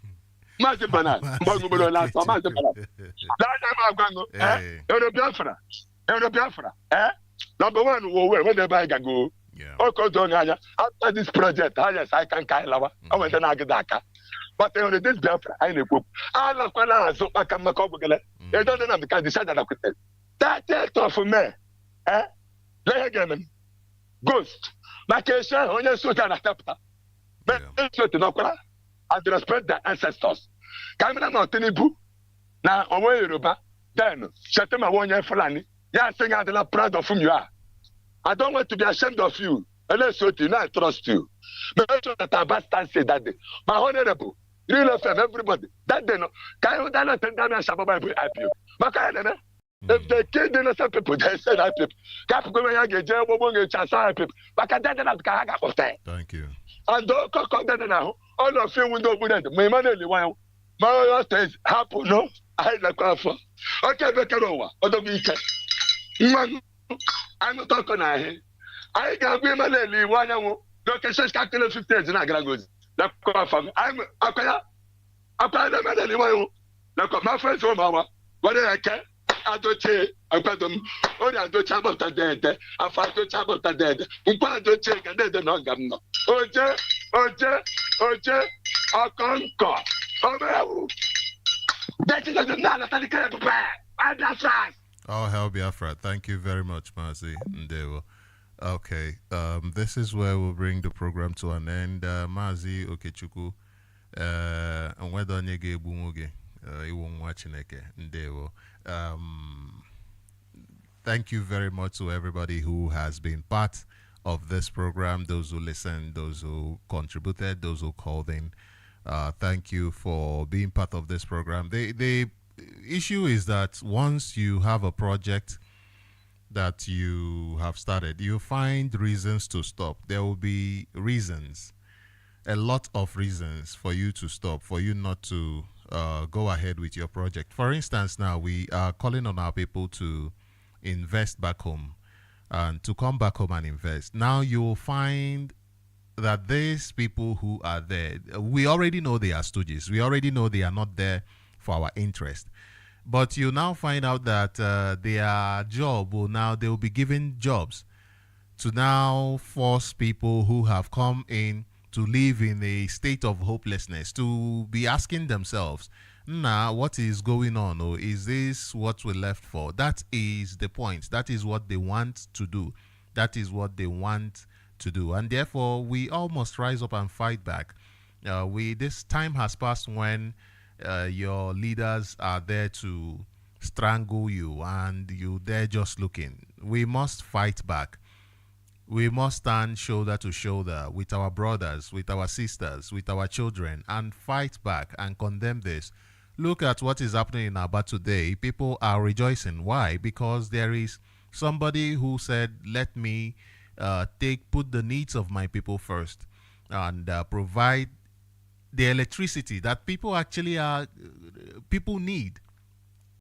Martin Banal. Last one, Martin Banal. That time I'm Biafra. Biafra. Number one, where the bag go. Yeah. After this project, yes, I can Kailawa. I went to Nagadaka. But this Biafra, I know. I love Kanu, so I can make up with it. They don't know because they said that I could tell. That is tough for me. Again, ghost. Vacation, on your suit and a chapter. But it's not enough. And respect the ancestors. Kamina Tinubu. Now, away Yoruba. Then, Shatema 1 year Fulani. Yeah, saying I'm not proud of whom you are. I don't want to be ashamed of you. Unless you know I trust you. Make sure that I bastard say that day. My honorable, Real FM, everybody. That they know. Can you not attend them and Shababa IPOB? Makaya, if they kill the innocent people, they said IPOB. Cap go and get jail, won't chance IPOB. Thank you. And don't come down now. All of you will not put it. My man only one. My last days happen, no? I like for. Okay, better over. Other weekend. I'm not talking now. I can be my lady one. Don't say calculate 50 years in a grand. I'm a man anyway. My friends from Mama. What I can. I don't say, I got them. Only I don't trouble the dead. I find the trouble the dead. I don't check and then not governor. Oje, I can't go. Oh, that is not a kind of bad. That's right. Oh, hell Biafra. Thank you very much, Mazi Ndewo. Okay, this is where we'll bring the program to an end. Mazi Okechukwu, and whether on your bumuge, you won't watch Ndewo. Thank you very much to everybody who has been part of this program, those who listened, those who contributed, those who called in. Thank you for being part of this program. The issue is that once you have a project that you have started, you find reasons to stop. There will be reasons, a lot of reasons for you to stop, for you not to go ahead with your project. For instance, now we are calling on our people to invest back home and to come back home and invest. Now you will find that these people who are there, we already know they are stooges. We already know they are not there for our interest. But you now find out that their job will now, they will be given jobs to now force people who have come in to live in a state of hopelessness, to be asking themselves, nah, what is going on? Or is this what we're left for? That is the point. That is what they want to do. That is what they want to do. And therefore, we all must rise up and fight back. This time has passed when your leaders are there to strangle you and you there just looking. We must fight back. We must stand shoulder to shoulder with our brothers, with our sisters, with our children, and fight back and condemn this. Look at what is happening in Aba today. People are rejoicing. Why? Because there is somebody who said, let me put the needs of my people first and provide the electricity that people actually people need.